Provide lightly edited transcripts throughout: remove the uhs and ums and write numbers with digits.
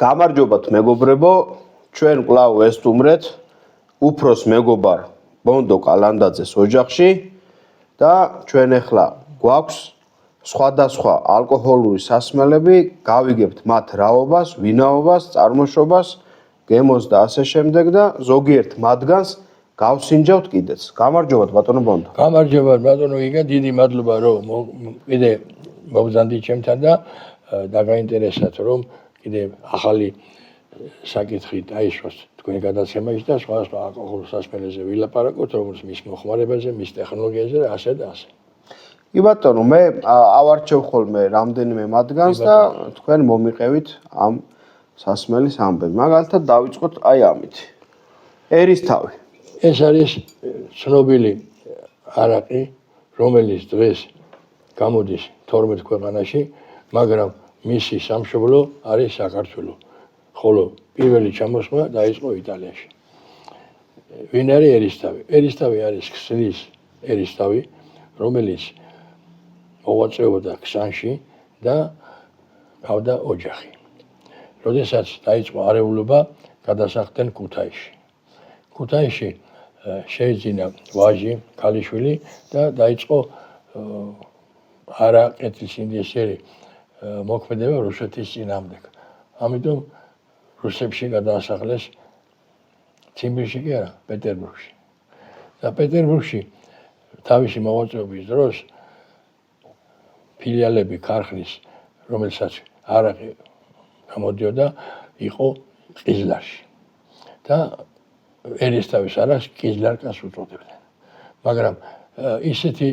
გამარჯობათ მეგობრებო, ჩვენ კვლავ ვესტუმრეთ უფროს მეგობარ ბონდო კალანდაძეს ოჯახში და ჩვენ ახლა გვაქვს სხვადასხვა ალკოჰოლური სასმელები, გავიგებთ მათ რაობას, ვინაობას, წარმოშობას, გემოს და ასე შემდეგ და ზოგიერთ მათგანს გავსინჯავთ კიდეც. გამარჯობათ ბატონო ბონდო. გამარჯობათ ბატონო გიგა, დიდი მადლობა რომ კიდე მოგზანდით ჩემთან და დაგაინტერესათ რომ კიდე ახალი საკითხი დაისვას თქვენი გადაცემაში და სხვადასხვა ალკოჰოლურ სასმელებზე ვილაპარაკოთ, როგორც მის მოხმარებაზე, მის ტექნოლოგიაზე და ასე და ასე. კი ბატონო, მე ავარჩევ ხოლმე რამდენიმე მათგანს და თქვენ მომიყევით ამ სასმელის ამბები. მაგალითად დავიწყოთ აი ამით. ერისთავი. ეს არის ცნობილი არაყი, რომელიც დღეს გამოდის 12 ქვეყანაში, მაგრამ მისი სამშობლო არის საქართველო. ხოლო პირველი ჩამოსვლა დაიწყო იტალიაში. ვინ არის ერისთავი? ერისთავი არის ქსნის ერისთავი, რომელიც მოვაწეობდა ქსანში და გავდა ოჯახი. როდესაც დაიწყო არეულობა, გადასახლდნენ ქუთაისში. ქუთაისში შეიძინა ვაჟი, ქალიშვილი და დაიწყო არაყეთის ინდიესერი მოქმედება რუსეთის წინააღმდეგ. ამიტომ რუსებში გადაასახლეს ციმბირში კი არა, პეტერბურგში. და პეტერბურგში თავისი მოღვაწეობის დროს ფილიალები ქარხნის, რომელსაც არაყი გამოდიოდა, იყო ყიზლარში. და ერისთავის არას ყიზლარკას უწოდებდნენ. მაგრამ ისეთი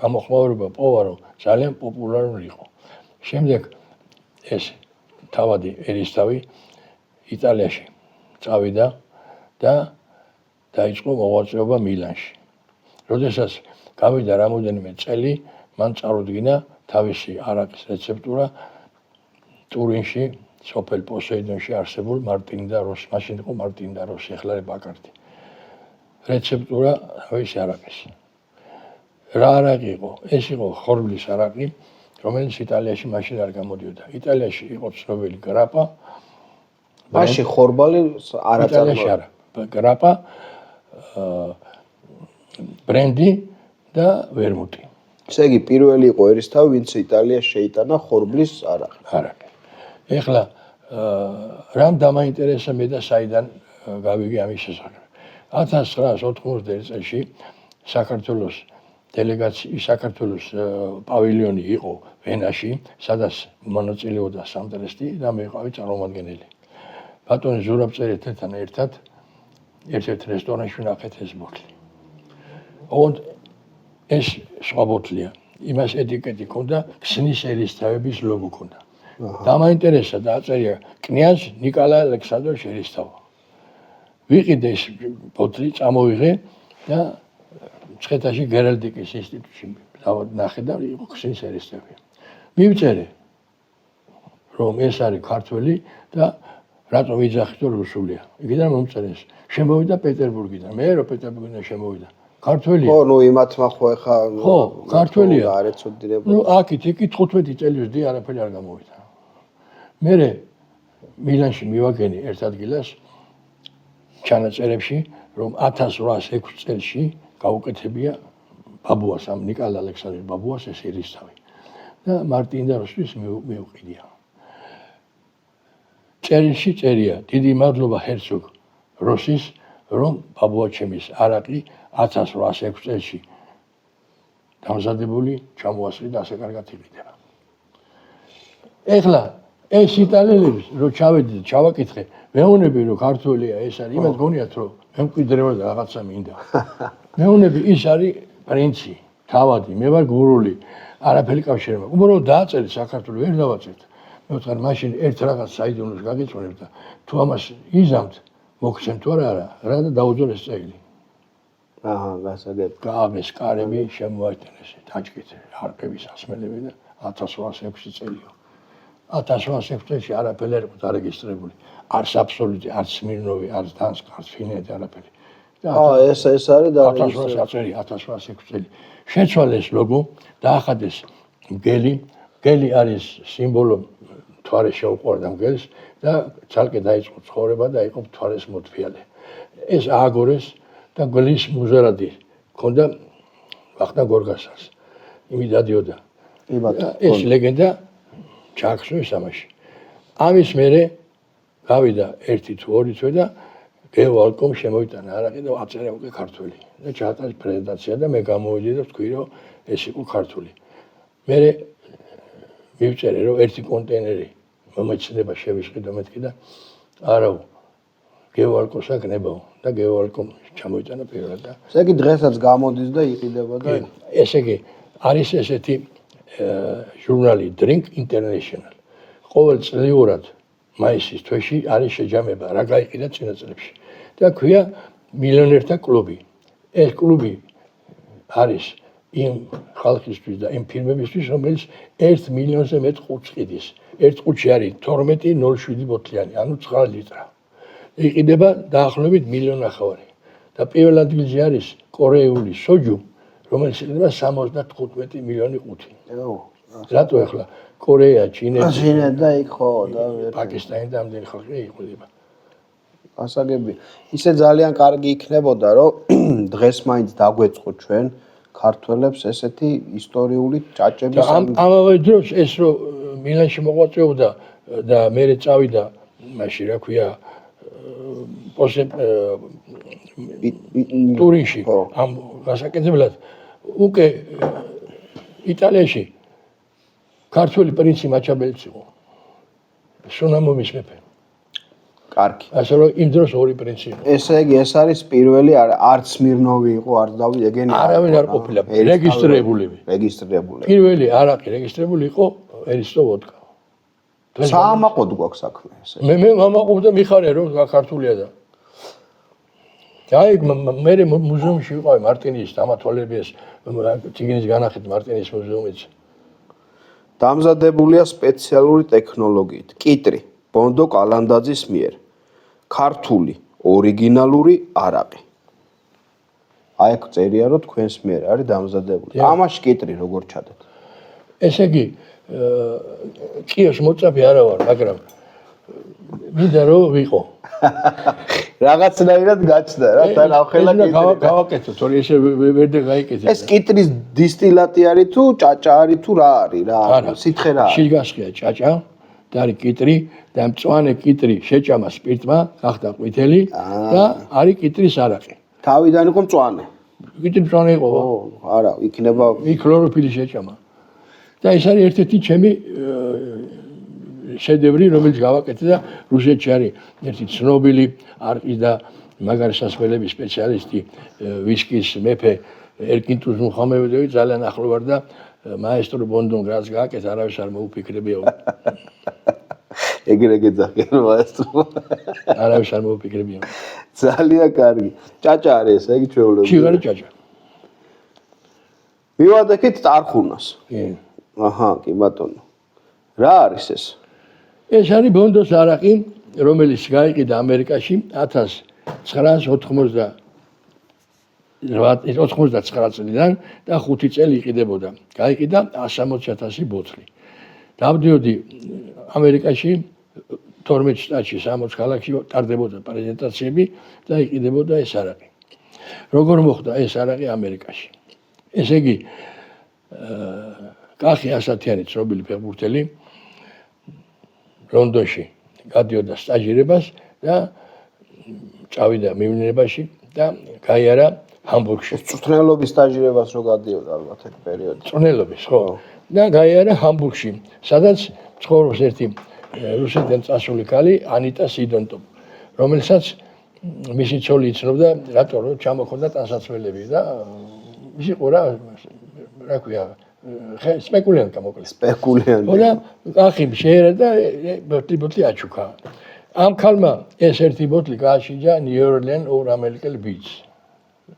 გამოხმაურება პოვა, რომ ძალიან პოპულარული იყო. შემდეგ ეს თავადი ერისთავი იტალიაში წავიდა და დაიწყო მოღვაწეობა მილანში. როდესაც გავიდა რამოდენიმე წელი, მან წარუდგინა თავისი არაყის რეცეპტურა ტურინში, სოფელ პოსეიდონში არსებულ მარტინ და როს, მაშინ იყო მარტინ და როს, ეხლა ბაკარტი. რეცეპტურა თავისი არაყის. რა არაყი იყო? ეს იყო ხორბლის არაყი, რომელიც იტალიაში მაშინ არ გამოდიოდა. იტალიაში იყო ცნობილი გრაპა. მაშინ ხორბალი არ იტალიაში არა. გრაპა, ბრენდი და ვერმუტი. ესე იგი პირველი იყო ერისთავი, ვინც იტალიაში შეიტანა ხორბლის არაყი. ეხლა რამ დამაინტერესა მე და საიდან გავიგე ამის შესახებ. 1991 წელში საქართველოს საქართველოს პავილიონი იყო ვენაში, სადაც მონაწილეობდა სამტრესტი და მე ვიყავი წარმომადგენელი. ბატონი ზურაბწერეთთან ერთად ერთ-ერთ რესტორანში ვნახეთ ეს ბოთლი. ოღონდ ეს სხვა ბოთლია. იმას ეტიკეტი ჰქონდა, ქსნის ერისთავების ლოგო ჰქონდა. დამაინტერესა და აწერია კნიაზ ნიკოლაი ალექსანდროვიჩ ერისთავი. ვიყიდე ეს ბოთლი, წამოვიღე და მცხეთაში გერალდიკის ინსტიტუტში ნახე და იყო ქსნის ერისთავი. მივწერე, რომ ეს არის ქართველი და რატომ იძახით რომ რუსულია. იქიდან მომწერეს. შემოვიდა პეტერბურგიდან. მე რო პეტერბურგიდან შემოვიდა. ქართველია. ხო, ნუ იმათმა ხო ეხა ხო, ქართველია. არ ეცოდინებოდა. ნუ აქეთ იქ 15 წელიწადი არაფერი არ გამოვიდა. მე მილანში მივაგენი ერთ ადგილას ჩანაწერებში, რომ 1806 წელში გაუკეთებია ბაბუას, ამ ნიკოლაი ალექსანდროვის ბაბუას ეს ერისთავი. და მარტინ და როსთვის მიუყიდია. წერილში წერია, დიდი მადლობა ჰერცოგ როსის, რომ ბაბუა ჩემის არაყი 1806 წელში დამზადებული ჩამოასწრიდა და ასე კარგად იყიდება. ეხლა ეს იტალიელები რო ჩავედით, ჩავაკითხე, მეუბნები რომ ქართველია ეს არის, იმას გონიათ რომ მემკვიდრეობა და რაღაცა მინდა. მეუბნები ის არის პრინცი, თავადი, მე ვარ გურული, არაფერი კავშირი მაქვს. უბრალოდ დააწერეთ საქართველოს, ვერ დავაწერთ. მე ვთქვი, მაშინ ერთ რაღაც საიდუმლოს გაგიწვევთ და თუ ამას იზამთ, მოგცემთ თუ არა, რა და დაუძველ ეს წელი. აჰა, გასაგებ. გააღეს კარები, შემოაიტანეს დაჭკით არყების სასმელები და 1806 წელია. 1806 წელში არაფერი არ იყო დარეგისტრირებული. არც აბსოლუტი, არც სმირნოვი, არც დანსკი, არც ფინეთი, არაფერი. ეს არის და 1806 წელი. შეცვალეს ლოგო, დაახადეს მგელი. მგელი არის სიმბოლო მთვარე შეუყვარდა მგელს და ცალკე დაიწყო ცხოვრება და იყო მთვარეს მოთფიალე. ეს ააგორეს და გლის მუზარადი ქონდა ვახტანგ გორგასალს. იმით დადიოდა. ეს ლეგენდა ჩაახშეს ამაში. ამის მერე გავიდა 1 თუ 2 თვე და გეოალკომ შემოიტანა არაყი და აწერა უკვე ქართული. და ჩაატარა პრეზენტაცია და მე გამოვიდი და ვთქვი რომ ეს იყო ქართული. მე მივწერე რომ 1 კონტეინერი მომეცნება შევისყიდო მეთქი და არაო გეოალკოს აკნებაო და გეოალკომ ჩამოიტანა პირველად და ესე იგი დღესაც გამოდის და იყიდება და ესე იგი არის ესეთი ჟურნალი Drink International. ყოველწლიურად მაისის თვეში არის შეჯამება რა გაიყიდა წინა წლებში და ქვია მილიონერთა კლუბი. ეს კლუბი არის იმ ხალხისთვის და იმ ფირმებისთვის, რომელიც 1 მილიონზე მეტ ყუთს ყიდის. ერთ ყუთში არის 12.07 ბოთლიანი, ანუ 9 ლიტრა. იყიდება დაახლოებით 1.5 მილიონი. და პირველ ადგილზე არის კორეული სოჯუ, რომელიც იყიდება 75 მილიონი ყუთი. რატო ახლა კორეა, ჩინეთი და იქ ხო და პაკისტანი და ამდენი ხალხი იყიდება. ასაგები. ისე ძალიან კარგი იქნებოდა, რომ დღეს მაინც დაგვეწყო ჩვენ ქართველებს ესეთი ისტორიული ჭაჭების ამავე დროს ეს რომ მილანში მოღვაწეობდა და მე წავიდა მაშინ რა ქვია ტურინში ამ გასაკეთებლად უკვე იტალიაში ქართველი პრინცი მაჩაბელიც იყო სუნამომის მეფე. კარგი. ასე რომ იმ დროს 2 პრინცი იყო. ესე იგი ეს არის პირველი არც სმირნოვი იყო, არც დავით ეგენი არავინ არ ყოფილა რეგისტრირებული. პირველი არაყი რეგისტრირებული იყო ერისტო ვოდკა. საამაყოდ გვაქვს საქმე ესე. მე მამაყობ და მიხარია რომ ქართულია და აი მე მუზეუმში ვიყავი მარტინის დამათვალებიეს ციგნის განახით მარტინის მუზეუმიც. დამზადებულია სპეციალური ტექნოლოგიით. კიტრი ბონდო კალანდაძის მიერ. ქართული ორიგინალური არაყი. აი აქ წერია რომ თქვენს მიერ არის დამზადებული. ამაში კიტრი როგორ ჩადეთ? ესე იგი კიოს მოწაფე არა ვარ, მაგრამ მინდა რომ ვიყო. რაღაცნაირად გაჩნდა რა თან ახლა გავაკეთო, თორე ესე ვერ გაიკეთე. ეს კიტრის დისტილატი არის თუ ჭაჭა არის თუ რა არის რა? სითხე რა? შიგასხია ჭაჭა და არის კიტრი და მწვანე კიტრი შეჭამა სპირტმა, გახდა ყვითელი და არის კიტრის არაყი. თავიდან იყო მწვანე. კიტრი მწვანე იყო. არა, იქნება იქ ქლოროფილი შეჭამა. და ეს არის ერთ-ერთი ჩემი შედევრი, რომელიც გავაკეთე და რუსეთში არის ერთი ცნობილი არყის და მაგარი სასმელების სპეციალისტი ვისკის მეფე ერკინ ტუზმუხამედოვი ძალიან ახლო ვარ და მაესტრო ბონდონ რაც გააკეთა არავის არ მოუფიქრებიო. ეგრეგე ძახიან მაესტრო. არავის არ მოუფიქრებიო. ძალიან კარგი. ჭაჭა არის ესე იგი ჩვეულებრივი. ჩიგარი ჭაჭა. მივადექით ტარხუნას. კი. აჰა, კი ბატონო. რა არის ეს? ეს არის ბონდოს არაყი, რომელიც გაიყიდა ამერიკაში 1989 წლიდან და 5 წელი იყიდებოდა. გაიყიდა 160,000 ბოთლი. დავდიოდი ამერიკაში 12 შტატში, 60 ქალაქში ტარდებოდა პრეზენტაციები და იყიდებოდა ეს არაყი. როგორ მოხდა ეს არაყი ამერიკაში? ესე იგი კახი ასათიანი ცნობილი ფეხბურთელი ლონდონში გადიოდა სტაჟირებას და წავიდა მივნებაში და გაიარა ჰამბურგში. წვრთნელობის სტაჟირებას რო გადიოდა ალბათ ეგ პერიოდი. წვრთნელობის, ხო. და გაიარა ჰამბურგში, სადაც ცხოვრობს ერთი რუსეთიდან წასული ქალი ანიტა სიდონტო, რომელსაც მისი ცოლი იცნობდა, რატო რომ ჩამოხონდა ტანსაცმელები და ის იყო რა ქვია სპეკულიანტა მოკლედ. სპეკულიანტი. და კახი შეერა და ბოთლი აჩუქა. ამ ქალმა ეს ერთი ბოთლი გააშიჯა ნიუ-ორლიან ორ ამერიკელ ბიჭს,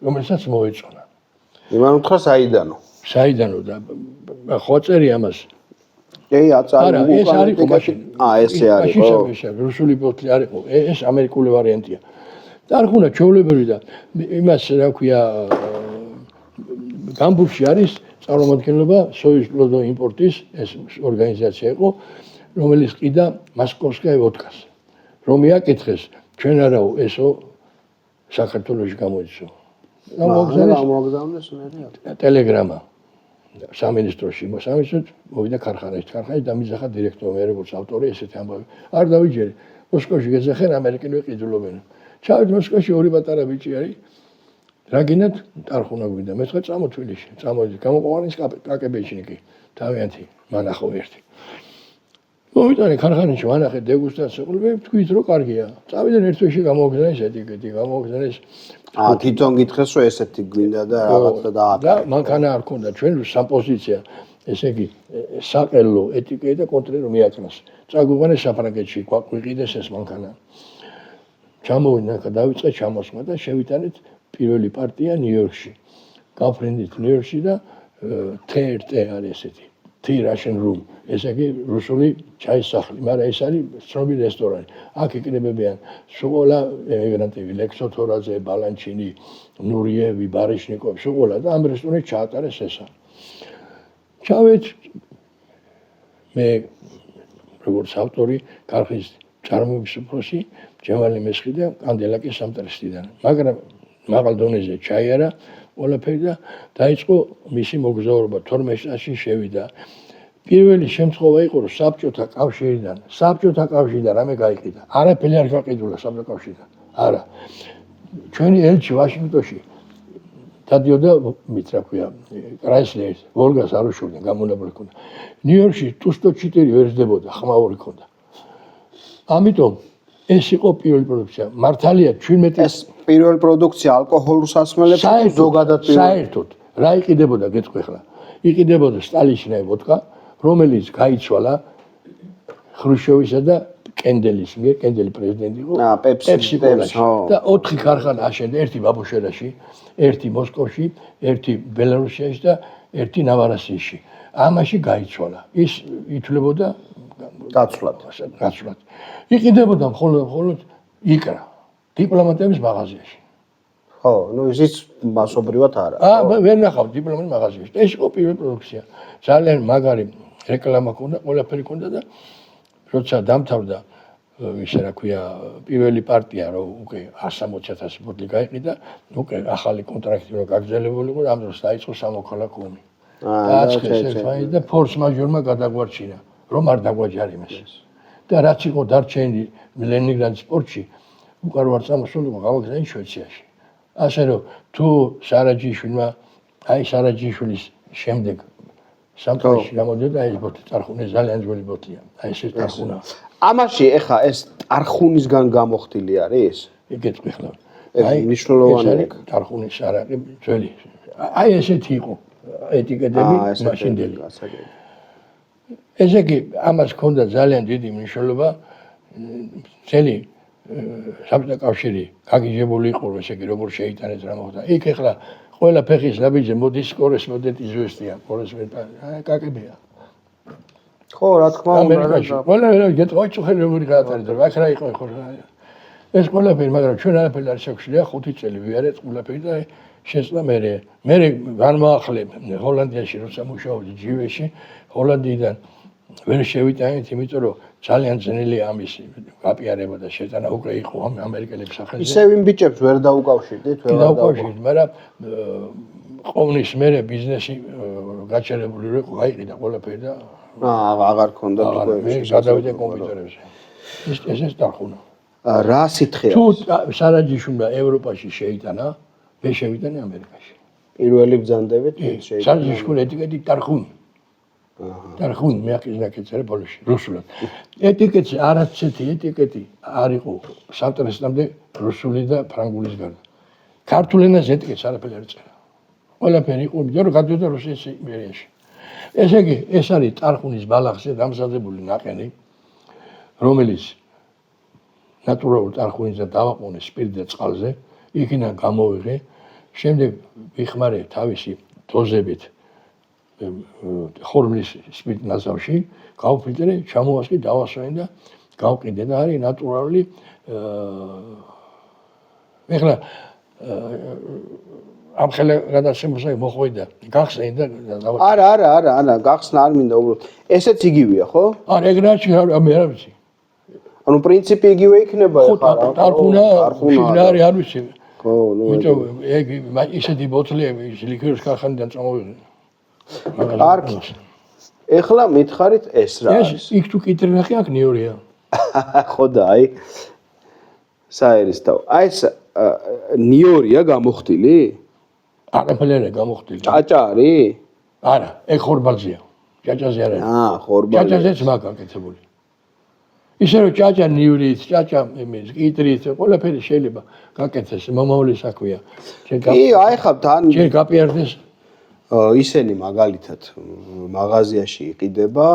რომელსაც მოეწონა. იმან უთხრა საიდანო. საიდანო და ხო წერი ამას. კი, აწარი არა, ეს არის მაშინ. ესე არის. რუსული ბოთლი არ იყო, ეს ამერიკული ვარიანტია. ტარხუნა ჩვეულებრივი და იმას რა ქვია ჰამბურგში არის წარმომადგენლობა სოიუზ პლოდო იმპორტის ეს ორგანიზაცია იყო რომელიც ყიდა მოსკოვსკაია ვოდკას. რომ მიაკითხეს, ჩვენ არაო ესო საქართველოში გამოიწვო. გამოგზავნეს მე ტელეგრამა სამინისტროში მოვიდა ქარხანაში დამიძახა დირექტორმა მე როგორც ავტორი ესეთი ამბავი. არ დავიჯერე. მოსკოვში გეძახენ ამერიკელები ყიდულობენ. ჩავით მოსკოვში ორი პატარა ბიჭი არის. რა გინდათ ტარხუნა გვინდა. მე თქვა წამო თბილისში. წამოდი. გამოყვანის კაკებეჩნიკი. თავიანთი მანახო ერთი. მოვიტანე ქარხანაში მანახე დეგუსტაცია ყოლები თქვით რომ კარგია. წავიდნენ ერთ თვეში გამოგზავნეს ეტიკეტი, გამოგზავნეს თვითონ გითხეს რომ ესეთი გვინდა და რაღაცა დააკარგა. და მანქანა არ ქონდა ჩვენ სამპოზიცია, ესე იგი საყელო ეტიკეტი და კონტროლი რომ მიაკნას. წაგვიყვანეს საფრანგეთში, გვიყიდეს ეს მანქანა. ჩამოვიდნენ და დავიწყე ჩამოსვლა და შევიტანეთ პირველი პარტია ნიუ-იორკში. გავფრინდით ნიუ-იორკში და TRT არის ესეთი. Tea Russian Room. ესე იგი რუსული ჩაის სახლი, მაგრამ ეს არის ცნობილი რესტორანი. აქ იყრებებიან სულ ემიგრანტები, ლექსო თორაძე, ბალანჩინი, ნურიევი, ბარიშნიკოვი, სულ და ამ რესტორანში ჩაატარეს ესა. ჩავეთ მე როგორც ავტორი, ქარხნის წარმოების უფროსი, ჯემალი მესხი და კანდელაკი სამტრესტიდან. მაგრამ მაღალ დონეზე ჩაიარა ყველაფერი და დაიწყო მისი მოგზაურობა 12 წელში შევიდა. პირველი შემთხვევა იყო რომ საბჭოთა კავშირიდან რამე გაიყიდა. არაფერი არ გაყიდულა საბჭოთა კავშირიდან. არა. ჩვენი ელჩი ვაშინგტონში დადიოდა მით რა ქვია, კრაისლერის, ვოლგას არ უშურდნენ, გამონაბოლი ჰქონდა. ნიუ-იორკში ტუსტო-4 ვერ ძდებოდა, ხმაური ჰქონდა. ამიტომ ეს იყო პირველი პროდუქცია. მართალია 17 ეს პირველი პროდუქცია ალკოჰოლურ სასმელებს ზოგადად საერთოდ რა იყიდებოდა გეტყვი ხლა. იყიდებოდა სტალინიშნაი ვოდკა, რომელიც გაიცვალა ხრუშჩოვისა და კენდელის მიერ, კენდელი პრეზიდენტი იყო, პეპსი და 4 ქარხანა აშენდა, ერთი ბაბუშერაში, ერთი მოსკოვში, ერთი ბელარუსიაში და ერთი ნავარასიაში. ამაში გაიცვალა. ის ითვლებოდა გაცვლად. იყიდებოდა მხოლოდ იკრა დიპლომატების მაღაზიაში. ხო, ნუ ისიც მასობრივად არა. ვერ ნახავ დიპლომატების მაღაზიაში. ეს იყო პირველი პროდუქცია. ძალიან მაგარი რეკლამა ჰქონდა, ყველაფერი ჰქონდა და როცა დამთავრდა ისე რა ქვია, პირველი პარტია რომ უკვე 160,000 ბოთლი გაიყიდა, უკვე ახალი კონტრაქტი რომ გაგრძელებულიყო, ამ დროს დაიწყო სამოქალაქო ომი. დააწყეს ერთმანეთი და ფორს მაჟორმა გადაგვარჩინა, რომ არ დაგვაჯარიმეს. და რაც იყო დარჩენილი ლენინგრადის პორტში, უკან ვარ წამოსულიყო გავაგზავნე შვეიცარიაში. ასე რომ თუ სარაჯიშვილმა აი სარაჯიშვილის შემდეგ სამტრაში გამოდიოდა ეს ბოთლი ტარხუნი ძალიან ძველი ბოთლია. აი ეს ტარხუნა. ამაში ეხა ეს ტარხუნისგან გამოხდილი არის? იგეთყვი ხლა. აი მნიშვნელოვანი ტარხუნის არაყი ძველი. აი ესეთი იყო ეტიკეტები მაშინდელი. ესე იგი ამას ჰქონდა ძალიან დიდი მნიშვნელობა. ძელი საბჭოთა კავშირი გაგიჟებული იყო, ესე იგი როგორ შეიტანეს რა მოხდა. იქ ეხლა ყველა ფეხის ნაბიჯი მოდის კორესპონდენტი ზუსტია, კორესპონდენტი, კაკებია. ხო, რა თქმა უნდა. ყველა გეტყვი ჩუხელი როგორი გაატარდა, აქ რა იყო ხო. ეს ყველაფერი, მაგრამ ჩვენ არაფერი არ შეგვიძლია 5 წელი ვიარეთ ყველაფერი და შეცდა მე განმაახლე ჰოლანდიაში როცა მუშაობდი ჯივეში, ჰოლანდიიდან ვერ შევიტანეთ, იმიტომ რომ ძალიან ძნელი ამის გაპიარება და შეტანა უკვე იყო ამერიკელების სახელზე. ისევ იმ ბიჭებს ვერ დაუკავშირდით, ვერ დაუკავშირდით, მაგრამ ყოვნის მერე ბიზნესი გაჩერებული რო იყო, გაიყიდა ყველაფერი და აღარ ქონდა მე გადავიდე კომპიუტერებზე. ეს ტარხუნა. რა სითხეა? თუ სარაჯიშვილმა ევროპაში შეიტანა, მე შევიტანე ამერიკაში. პირველი ბრძანდებით შეიტანა. სარაჯიშვილ ეტიკეტი ტარხუნი. ტარხუნი მე აკეთე ბოლოში რუსულად. ეტიკეტი არაცეთი ეტიკეტი არ იყო სამტრესტამდე რუსული და ფრანგულის გარდა. ქართულ ენაზე ეტიკეტს არაფერი არ წერა. ყველაფერი იყო, იმიტომ რომ გადავიდა რუსეთის იმპერიაში. ესე იგი, ეს არის ტარხუნის ბალახზე დამზადებული ნაყენი, რომელიც ნატურალურ ტარხუნისგან დავაყოვნე სპირტ და წყალზე, იქიდან გამოვიღე, შემდეგ ვიხმარე თავისი დოზებით ხორმლის სპირტ ნაზავში, გავფილტრე, ჩამოვასხი, დავასვენ და გავყიდე და არის ნატურალური ეხლა ამ ხელა გადაცემასა მოხვიდა. გახსენდა და არა, გახსნა არ მინდა უბრალოდ. ესეც იგივეა, ხო? არა, ეგრაჩი მე არ ვიცი. ანუ პრინციპი იგივე იქნება ხო, ტარხუნა, შიგნარი არ ვიცი. ხო, ნუ იმიტომ ეგ ისეთი ბოთლები ის ლიქიორის ქარხანიდან წამოვიდნენ. კარგი. ეხლა მითხარით ეს რა არის? ეს იქ თუ კიტრინახი აქ ნიორია. ხო და აი საერისთავო. აი ეს ნიორია გამოხდილი? არაფერი არ გამოხდილი. ჭაჭა არის? არა, ეგ ხორბალზეა. ჭაჭაზე არ არის. ხორბალი. ჭაჭაზეც მაგაკეთებული. ისე რომ ჭაჭა ნივრით, ჭაჭა იმის, კიტრით, ყველაფერი შეიძლება გაკეთდეს, მომავლის საქმეა. აი ხა თან ჯერ გაპიარდეს. ისენი მაგალითად მაღაზიაში იყიდება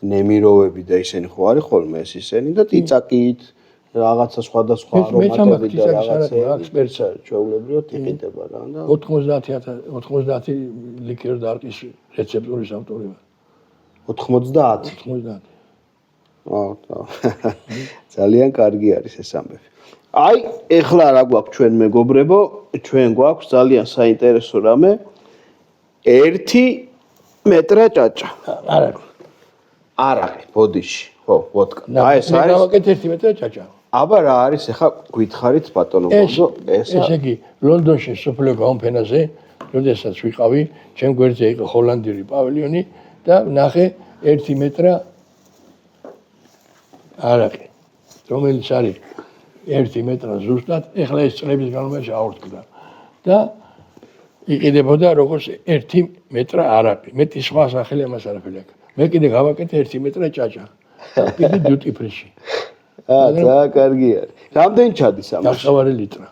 ნემიროვები და ისენი ხო არის ხოლმე ეს ისენი და ტიცაკით რაღაცა სხვადასხვა არომატები და რაღაცა ექსპერტსა ჩვეულებრივად იყიდება რა და 90 ლიქიორ დარტის რეცეპტურის ავტორი ვარ. 90? ძალიან კარგი არის ეს ამბები. აი, ეხლა რა გვაქვს ჩვენ მეგობრებო, ჩვენ გვაქვს ძალიან საინტერესო რამე 1 მეტრა ჭაჭა. არაყი, ბოდიში, ხო, ვოდკა. აი ეს არის. გავაკეთე 1 მეტრა ჭაჭა. აბა რა არის ეხლა გითხარით ბატონო ბონდო, ესე იგი, ლონდონში სოფლიო გამოფენაზე, როდესაც ვიყავი, ჩემ გვერდზე იყო ჰოლანდიური პავილიონი და ნახე 1 მეტრა არაყი, რომელიც არის 1 მეტრა ზუსტად, ეხლა ეს წლების განმავლობაში აორთქდა და იყიდებოდა როგორც 1 მეტრა არაყი. მეტი სხვა სახელი ამას არაფერი აქვს. მე კიდე გავაკეთე 1 მეტრა ჭაჭა. კიდე დიუტი ფრიში. ძალიან კარგი არის. რამდენი ჩადის ამაში? 9 ლიტრა.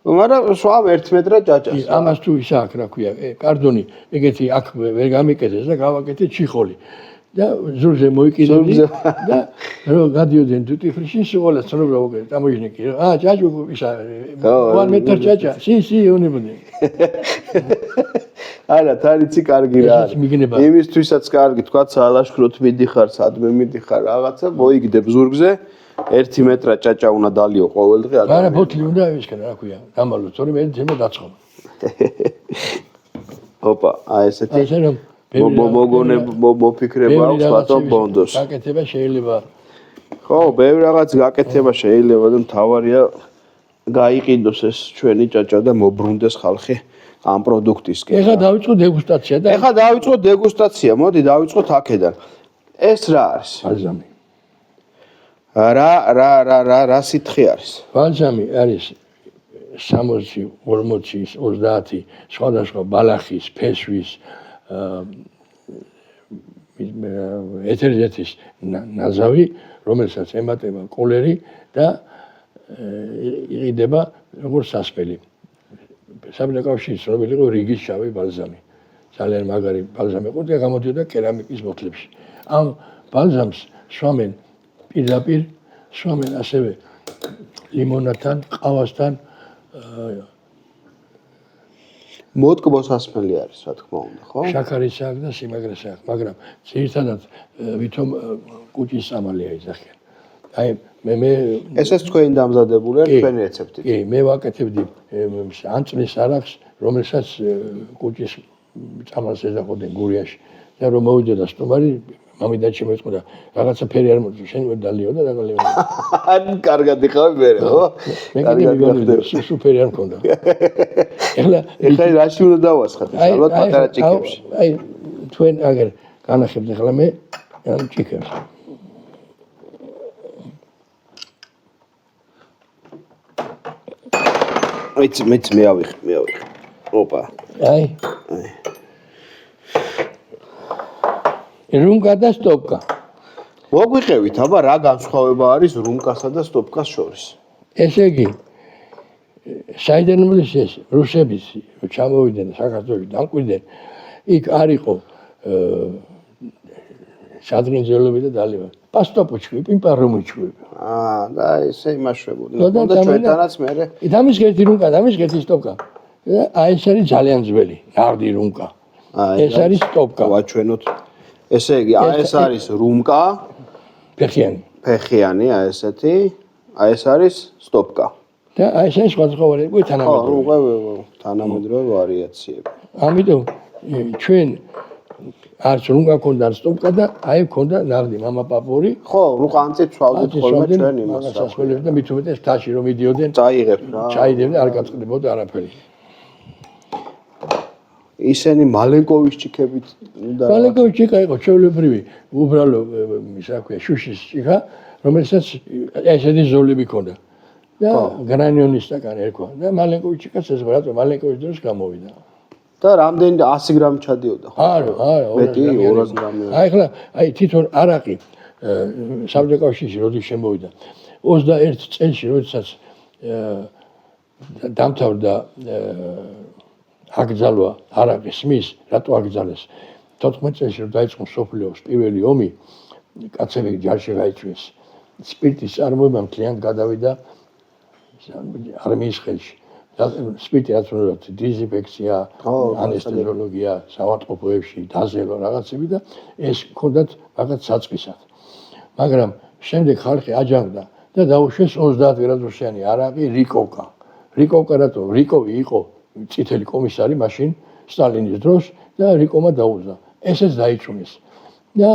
მაგრამ სხვა 1 მეტრა ჭაჭას. ამას თუ ისა აქ რა ქვია, კარდონი, ეგეთი აქ ვერ გამიკეთეს და გავაკეთე ჩიხოლი. და ზურზე მოიკიდები და რომ გადიოდნენ დიუტი ფრიში, სულ ცნობილ ვოგეთ, ამოიჟნე კი. ჭაჭა ისა 1 მეტრი ჭაჭა. სი, უნებოდი. არა, თარიცი კარგი რა არის. იმისთვისაც კარგი, თქვა საალაშქროთ მიდიხარ, სადმე მიდიხარ, რაღაცა მოიგდებ ზურგზე 1 მეტრა ჭაჭა უნდა დალიო ყოველდღე. არა, ბოთლი უნდა ევისკენ, რა ქვია, დამალო, თორე მე ძემო დაწყობა. ოპა, აი ესეთი. ასე რომ მოფიქრება აქვს ბატონ ბონდოს. გაკეთება შეიძლება. ხო, ბევრი რაღაც გაკეთება შეიძლება და მთავარია გაიყიდოს ეს ჩვენი ჭაჭა და მობრუნდეს ხალხი ამ პროდუქტისკენ. ეხლა დავიწყო დეგუსტაცია და ეხლა დავიწყოთ დეგუსტაცია. მოდი დავიწყოთ აქედან. ეს რა არის? ბალზამი. რა სითხე არის? ბალზამი არის 60, 40, 30 სხვადასხვა ბალახის, ფესვის, ეთერზეთის ნაზავი, რომელსაც ემატება კოლერი და იყიდება როგორც სასმელი. საბჭოთა კავშირის ცნობილი იყო რიგის შავი ბალზამი. ძალიან მაგარი ბალზამი იყო და გამოდიოდა კერამიკის ბოთლებში. ამ ბალზამს სვამენ პირდაპირ, სვამენ ასევე ლიმონადთან, ყავასთან. მოტკბოსასმელი არის, რა თქმა უნდა, ხო? შაქარისა აქვს და სიმაგრესა აქვს, მაგრამ ძირითადად ვითომ კუჭის სამალია იძახიან. აი მე ესეც თქვენი დამზადებული არის თქვენი რეცეპტით. კი, მე ვაკეთებდი ანწლის არახს, რომელსაც კუჭის წამალს ეძახოდნენ გურიაში. და რომ მოვიდოდა სტუმარი, მამიდან შემოეწყოდა, რაღაცა ფერი არ მოწვა, შენ ვერ დალიო და დაგალიო. კარგად იხავი მე, ხო? მე კიდე მიგონია, სუპერი არ მქონდა. ეხლა რაში უნდა დავასხათ, ალბათ პატარა ჭიქებში. აი, თქვენ აგერ განახებთ ეხლა მე ამ ჭიქებს. მეც მე ავიხი. ოპა. აი. რუმკა და სტოპკა. მოგვიყევით, აბა რა განსხვავება არის რუმკასა და სტოპკას შორის? ესე იგი, საიდან მოდის ეს რუსების ჩამოვიდნენ საქართველოში დამკვირდნენ, იქ არ იყო სადღინძელები და დალევა. პასტოპუჩკი, პიმპარუმუჩკი. და ესე იმაშვებოდნენ. და ჩვენთანაც მე. დამის ერთი რუმკა, დამის ერთი სტოპკა. აი ეს არის ძალიან ძველი, ნავდი რუმკა. ეს არის სტოპკა. ვაჩვენოთ. ესე იგი, ეს არის რუმკა, ფეხიანი. ფეხიანი, აი ესეთი. აი ეს არის სტოპკა. და აი ეს სხვადასხვა ვარიანტი თანამედროვე. თანამედროვე ვარიაციები. ამიტომ ჩვენ არც რომ გქონდა სტოპკა და აი გქონდა ნაღდი мама პაპური. ხო, ნუ ყანწით ვსვავდით ხოლმე ჩვენ იმას. სასწავლებლებს და მით უმეტეს თაში რომ მიდიოდნენ, წაიღებ რა. ჩაიდებდნენ, არ გაწყდებოდა არაფერი. ისენი მალენკოვის ჭიქებით და მალენკოვის ჭიქა იყო ჩვეულებრივი, უბრალო ისა ქვია შუშის ჭიქა, რომელსაც ესეთი ზოლები ჰქონდა. და გრანიონის სტაკანი ერქვა და მალენკოვის ჭიქაც ეს რატო მალენკოვის დროს გამოვიდა. და რამდენი 100 გრამი ჩადიოდა? არა, 200 გრამი. აი ხლა, აი თვითონ არაყი საბჭოთაშიში როდის შემოვიდა 21 წელში, როდესაც დამთავრდა აკრძალვა არაყის მის, რატო აკრძალეს? 14 წელში რომ დაიწყო მსოფლიოს პირველი ომი, კაცები ჯარში გაიწვიეს. სპირტის წარმოება მთლიანად გადავიდა არმიის ხელში. სპირტი რაც უნდა დიზინფექცია, ანესთეზიოლოგია, საავადმყოფოებში, დაზელვა რაღაცები და ეს ჰქონდათ რაღაც საწყისად. მაგრამ შემდეგ ხალხი აჯანყდა და დაუშვეს 30 გრადუსიანი არაყი რიკოვკა. რიკოვკა რატო? რიკოვი იყო წითელი კომისარი მაშინ სტალინის დროს და რიკოვმა დაუძა. ესეც დაიწუნეს. და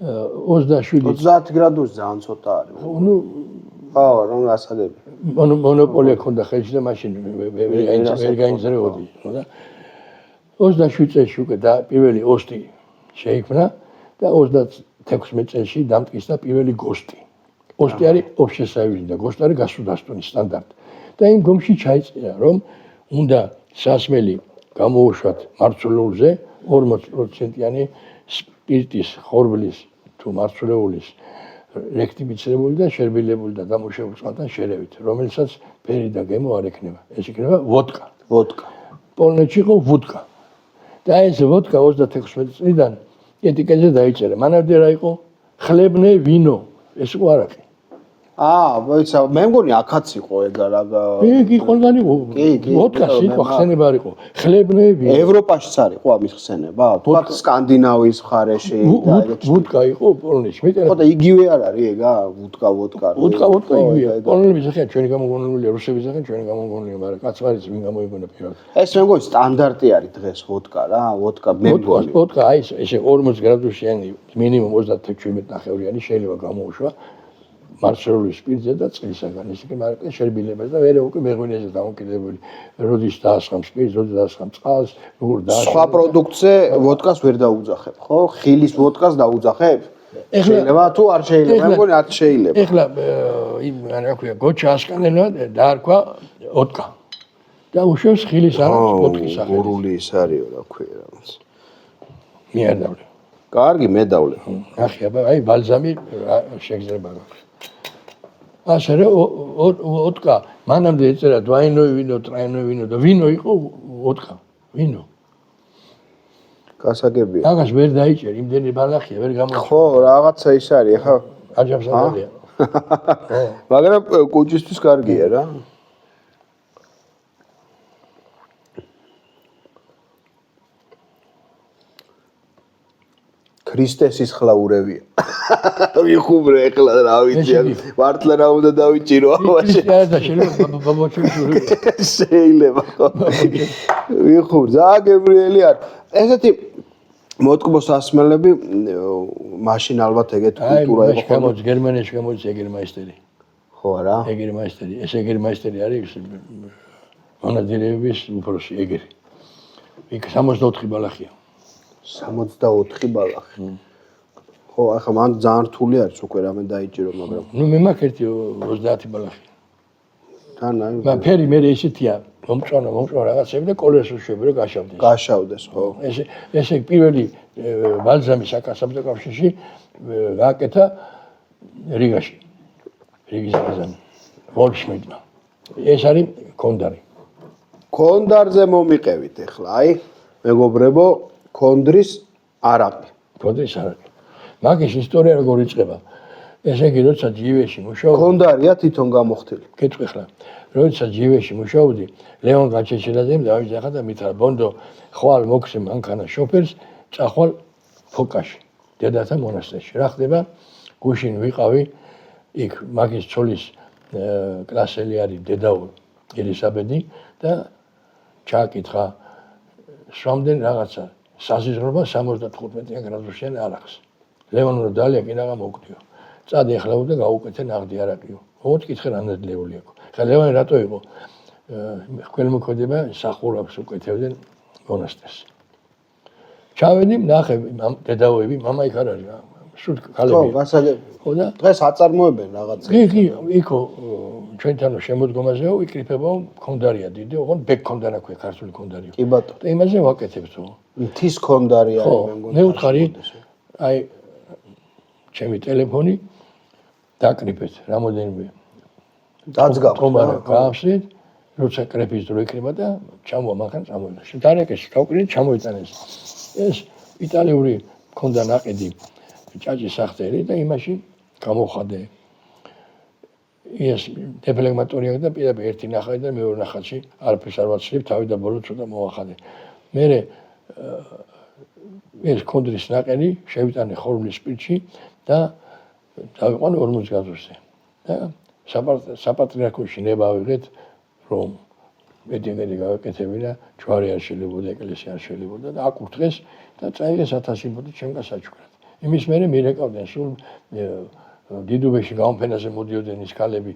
27 30 გრადუსი ძალიან ცოტა არის. ნუ ხო, რომ გასაგები. მონოპოლია ქონდა ხელში და მაშინ ვერ გაინძრეოდი, ხო და 27 წელში უკვე და პირველი ოსტი შეიქმნა და 36 წელში დამტკიცდა პირველი გოსტი. ოსტი არის ოფშესაევიზი და გოსტი არის გასუდასტუნის სტანდარტი. და იმ გომში ჩაიწერა, რომ უნდა სასმელი გამოუშვათ მარცვლეულზე 40%-იანი სპირტის, ხორბლის თუ მარცვლეულის რექტიფიცირებული და შერბილებული და დამუშავებული წყალთან შერევით, რომელსაც ფერი და გემო არ ექნება. ეს იქნება ვოდკა. ვოდკა. პოლონეთში იყო ვოდკა. და ეს ვოდკა 36 წლიდან ეტიკეტზე დაიწერა. მანამდე რა იყო? ხლებნე ვინო. ეს იყო არაყი. ვიცი, მე მგონი აქაც იყო ეგა რა. კი, ყველგან იყო. ვოდკას იყო ხსენება არ იყო. ხლებნე ვინო. ევროპაშიც არ იყო ამის ხსენება? თქვათ სკანდინავიის მხარეში და ეგეთი. ვოდკა იყო პოლონეთში. ხო და იგივე არ არის ეგა? ვოდკა. ვოდკა იგივეა. პოლონელების ახლა ჩვენი გამოგონებულია, რუსების ახლა ჩვენი გამოგონილია, მაგრამ კაცმარის ვინ გამოიგონა პირველად. ეს მე მგონი სტანდარტი არის დღეს ვოდკა რა. ვოდკა მე მგონი. ვოდკა აი ესე 40 გრადუსიანი მინიმუმ 37.5-იანი შეიძლება გამოუშვა. მარცვლეულის სპირტზე და წყლისაგან ეს იგი მარკა შერბილებას და ვერ უკვე მეღვინეზე დამოკიდებული როდის დაასხამ სპირტს, როდის დაასხამ წყალს, როგორ დაასხამ. სხვა პროდუქტზე ვოდკას ვერ დაუძახებ, ხო? ხილის ვოდკას დაუძახებ? შეიძლება თუ არ შეიძლება, მე მგონი არ შეიძლება. ეხლა იმ რა ქვია, გოჩა ასკანელმა დაარქვა ვოდკა. და უშვებს ხილის არაყს ვოდკის სახით. გურული ის არისო, რა ქვია რაღაც. მე არ დავლე. კარგი, მე დავლე. ნახე, აბა, აი ბალზამი შეგზრება გაქვს. ასე რომ ვოდკა მანამდე ეწერა двойное вино, тройное вино და ვინო იყო ვოდკა, ვინო. გასაგებია. მაგას ვერ დაიჭერ, იმდენი ბალახია, ვერ გამოჩნდა. ხო, რაღაცა ის არის, ახლა აჯამსადია. მაგრამ კუჭისთვის კარგია რა. ქრისტესის ხლაურევია. ვიხუბრე ეხლა რა ვიცი, მართლა რა უნდა დავიჭირო ამაში. და შეიძლება ბაბოჩური. შეიძლება. ვიხუბრე, ზაგებრიელი არ. ესეთი მოტკბოს ასმელები მაშინ ალბათ ეგეთ კულტურა იყო. აი, გამოც გერმანიაში გამოც ეგერმაისტერი. ხო რა. ეგერმაისტერი, ეს ეგერმაისტერი არის მონადირეების უფროსი ეგერი. იქ 64 ბალახია. 64 ბალახი. ხო, ახლა მან ძალიან რთული არის უკვე რამე დაიჭირო, მაგრამ ნუ მე მაქვს ერთი 30 ბალახი. თან აი. მაგრამ ფერი მე ესეთია, მომწონა რაღაცები და კოლერს უშვები რომ გაშავდეს. გაშავდეს, ხო. ესე პირველი ბალზამი საკასაბჭო კავშირში გააკეთა რიგაში. რიგის ბალზამი. ვოლშმიდმა. ეს არის კონდარი. კონდარზე მომიყევით ახლა, აი, მეგობრებო, კონდრის არაყი. კონდრის არაყი. მაგის ისტორია როგორ იწყება? ესე იგი, როცა ჯივეში მუშაობდი, კონდარია თვითონ გამოხდილი. კეთყვი ხლა. როცა ჯივეში მუშაობდი, ლეონ გაჩეჩილაძემ დავიძახა და მითხრა, ბონდო, ხვალ მოქსე მანქანა შოფერს, წახვალ ფოკაში, დედათა მონასტერში. რა ხდება? გუშინ ვიყავი იქ მაგის ცოლის კლასელი არის დედაო ელისაბედი და ჩააკითხა სვამდნენ რაღაცა საზიზრობა 75 გრადუსიან არახს. ლევანო დალია კიდაღა მოგდიო. წადი ახლა უნდა გაუკეთე ნაღდი არაკიო. მოვკითხე რანადლეული აქვს. ხა ლევანი რატო იყო? ხელმოქმედება სახურავს უკეთებდნენ მონასტერს. ჩავედი ნახე დედაოები, მამა იქ არ არის. სულ ქალები. ხო, გასაგები. ხო და დღეს აწარმოებენ რაღაც. კი, იქო ჩვენთან შემოდგომაზეო იკრიფებაო კონდარია დიდი, ოღონ ბეკ კონდარა ქვია, ქართული კონდარი. კი ბატონო. და იმაზე ვაკეთებთო. მთის კონდარი არის მე მგონი. მე ვთხარი აი ჩემი ტელეფონი დაკრიფეთ რამოდენიმე დაძგავს. კომარა გავსვით, როცა კრეფის დრო იქნება და ჩამოვა მანქანა წამოიღე. დარეკეში გავკრინე ჩამოიტანეს. ეს იტალიური ქონდა ნაყიდი ჭაჭის სახტერი და იმაში გამოვხადე. ეს დეფლეგმატორია და პირდაპირ ერთი ნახავი და მეორე ნახატში არაფერს არ ვაცლებ, თავი და ბოლო ცოტა მოვახადე. მე ეს კონდრის ნაყენი შევიტანე ხორბლის სპირტში და დავიყვანე 40 გრადუსზე. და საპატრიარქოში ნება ავიღეთ რომ მედიენელი გავაკეთებინა, ჯვარი არ შეიძლება, ეკლესია არ შეიძლება და აკურთხეს და წაიღეს 1000 ბოდი ჩემ გასაჩუქრად. იმის მერე მირეკავდნენ სულ დიდუბეში გამოფენაზე მოდიოდნენ ის ქალები,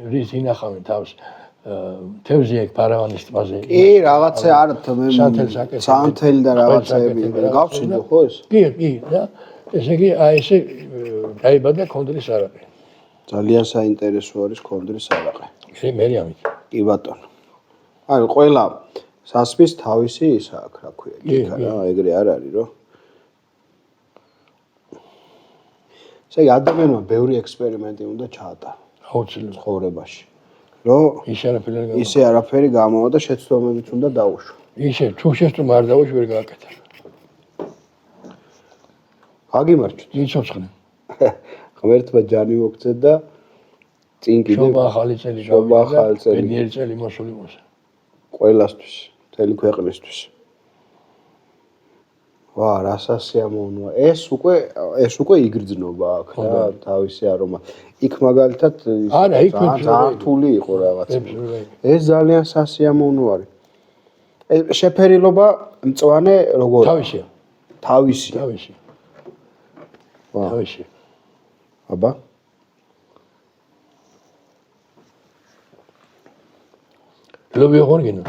რის ინახავენ თავს თევზია იქ ფარავანის ტბაზე. კი, რაღაცა არ სანთელი და რაღაცები გავსინჯო ხო ეს? კი, და ესე იგი აი ესე დაიბადა კონდრის არაყი. ძალიან საინტერესო არის კონდრის არაყი. მე ამით. კი ბატონო. ანუ ყველა სასმის თავისი ისა აქვს, რა ქვია, იქა რა, ეგრე არ არის, რომ ესე იგი ადამიანმა ბევრი ექსპერიმენტი უნდა ჩაატარო აუცილებლად ცხოვრებაში. რომ ისე არაფერი გამოვა და შეცდომებით უნდა დაუშვა. ისე თუ შეცდომა არ დაუშვა ვერ გააკეთა. გაგიმარჯვეთ. იცოცხლე. ღმერთმა ჯანი მოგცეთ და წინ კიდე შობა ახალი წელი გავიდა. ბედნიერი წელი მოსული მოსა. ყველასთვის, მთელი ქვეყნისთვის. ვა, რა სასიამოვნოა. ეს უკვე იგრძნობა აქ რა, თავისი არომა. იქ მაგალითად ძალიან რთული იყო რაღაც. ეს ძალიან სასიამოვნო არის. შეფერილობა მწვანე როგორ? თავისია. თავისი. თავისი. აბა. ლობიო ხორგინო.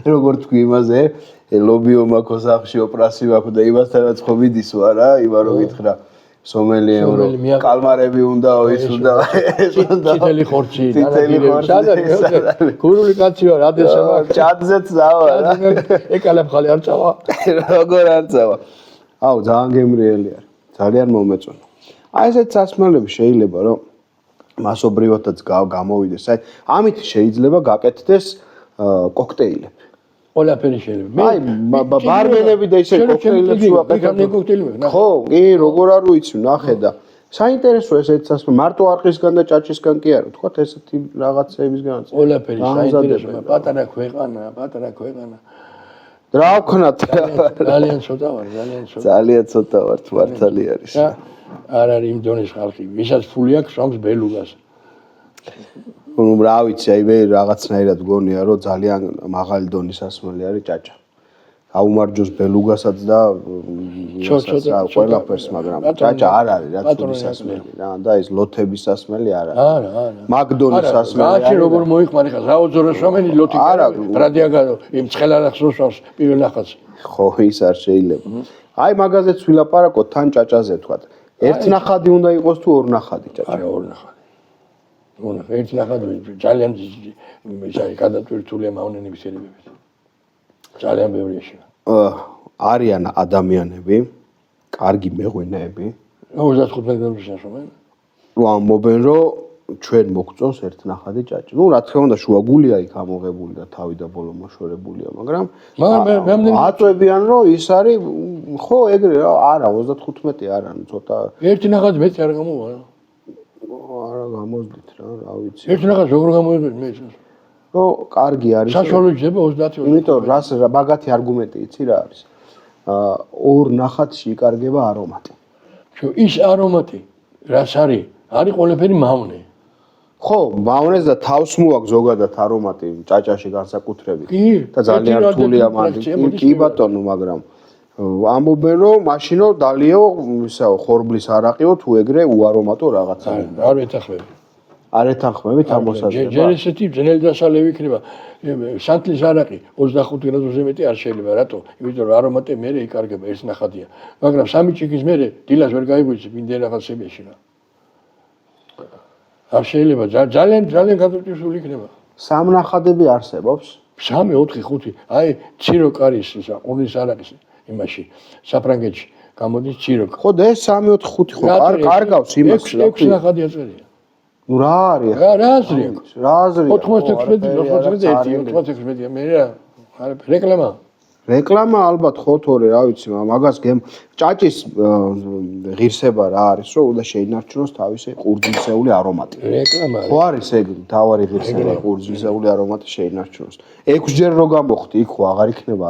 როგორ თქვი იმაზე? ლობიო მაქვს სახში ოპერაცია აქვს და იმასთანაც ხო მიდისო არა? იმა რო გითხრა. სომელიე რო კალმარები უნდაო ის უნდა წითელი ხორცი დანადირები სადაც გურული კაცი ვარ ადესა ჩადზეც დავა რა ეკალებ ხალი არ წავა როგორ არ წავა აუ ძალიან გემრიელი არის ძალიან მომეწონა აი ესეთ სასმელები შეიძლება რომ მასობრიოდაც გამოვიდეს აი ამით შეიძლება გაკეთდეს კოქტეილები ყველაფერი შეიძლება. აი, ბარმენები და ისე კოქტეილებს ვაკეთებ. ხო, კი, როგორ არ ვიცი, ნახე და საინტერესო ესეც სასმელი, მარტო არყისგან და ჭაჭისგან კი არა, თქვათ ესეთი რაღაცეებისგანაც. ყველაფერი საინტერესო, პატარა ქვეყანა. რა ვქნათ? ძალიან ცოტა ვარ, ძალიან ცოტა ვარ, მართალი არის. არ არის იმ დონის ხალხი, ვისაც ფული აქვს, სვამს ბელუგას. ну რა ვიცი აი მე რაღაცნაირად გონია რომ ძალიან მაღალი დონის სასმელი არის ჭაჭა. აუმარჯოს ბელუგასაც და ყველაფერს, მაგრამ ჭაჭა არ არის რა თული სასმელი რა და ეს ლოთების სასმელი არ არის. არა. მაგდონის სასმელი არის. გააჩი როგორ მოიხმარი ხა რაოძოროს შომენი ლოთი რადიაგადო იმ ცხელარახს როსავს პირველ ნახატს. ხო ის არ შეიძლება. აი მაგაზეც ვილაპარაკოთ თან ჭაჭაზე თქვა. ერთ ნახადი უნდა იყოს თუ ორ ნახადი ჭაჭა? არა ორ ნახადი. ერთი ნახატი ძალიან ისე გადატვირთულია მავნენების ერებებით. ძალიან ბევრი ეშია. არიან ადამიანები, კარგი მეღვინეები. 35 გრამში შაშობენ. რომ ამბობენ რომ ჩვენ მოგწონს ერთ ნახატი ჭაჭა. ну რა თქმა უნდა შუაგულია იქ ამოღებული და თავი და ბოლო მოშორებულია, მაგრამ აწვევიან რომ ის არის ხო ეგრე რა არა 35 არა ცოტა ერთი ნახატი მეც არ გამოვა რა. არა გამოსდით რა ვიცი. ერთ ნახატს როგორ გამოიღეთ მე? რომ კარგი არის. საშუალო ჯდება 30. იმიტომ რას მაგათი არგუმენტი იცი რა არის? ორ ნახატში იკარგება არომატი. ის არომატი რას არის? არის ყველაფერი მავნე. ხო, მავნეს და თავს მოაქვს ზოგადად არომატი ჭაჭაში განსაკუთრებით. და ძალიან რთულია მანდ. კი ბატონო, მაგრამ ამბობენ რომ მაშინო დალიო ისაო ხორბლის არაყიო თუ ეგრე უარომატო რაღაცა. არ ეთანხმები. არ ეთანხმებით ამ მოსაზრებას. ჯერ ესეთი ძნელი დასალევი იქნება. სანთლის არაყი 25 გრადუსზე მეტი არ შეიძლება. რატო? იმიტომ რომ არომატი მერე იკარგება ეს ნახადია. მაგრამ 3 ჭიქის მერე დილას ვერ გაიგვიცი მინდა რაღაცებაში რა. არ შეიძლება ძალიან გადაწყვეტილი იქნება. სამნახადები არსებობს? 3, 4, 5. აი ციროკარის ისა ყურის არაყის იმაში საფრანგეთში გამოდის ციროკ. ხო და ეს 3, 4, 5 ხო კარგავს იმას. 6 ნახადი აწერია. ნუ რა არის? რა აზრი აქვს? რა აზრი? 86 მე რა რეკლამა. რეკლამა ალბათ ხო თორე რა ვიცი მაგას ჭაჭის ღირსება რა არის რომ უნდა შეინარჩუნოს თავისი ყურძნისეული არომატი. რეკლამა. ხო არის ეგ თავარი ღირსება ყურძნისეული არომატი შეინარჩუნოს. 6ჯერ რო გამოხდი იქ ხო აღარ იქნება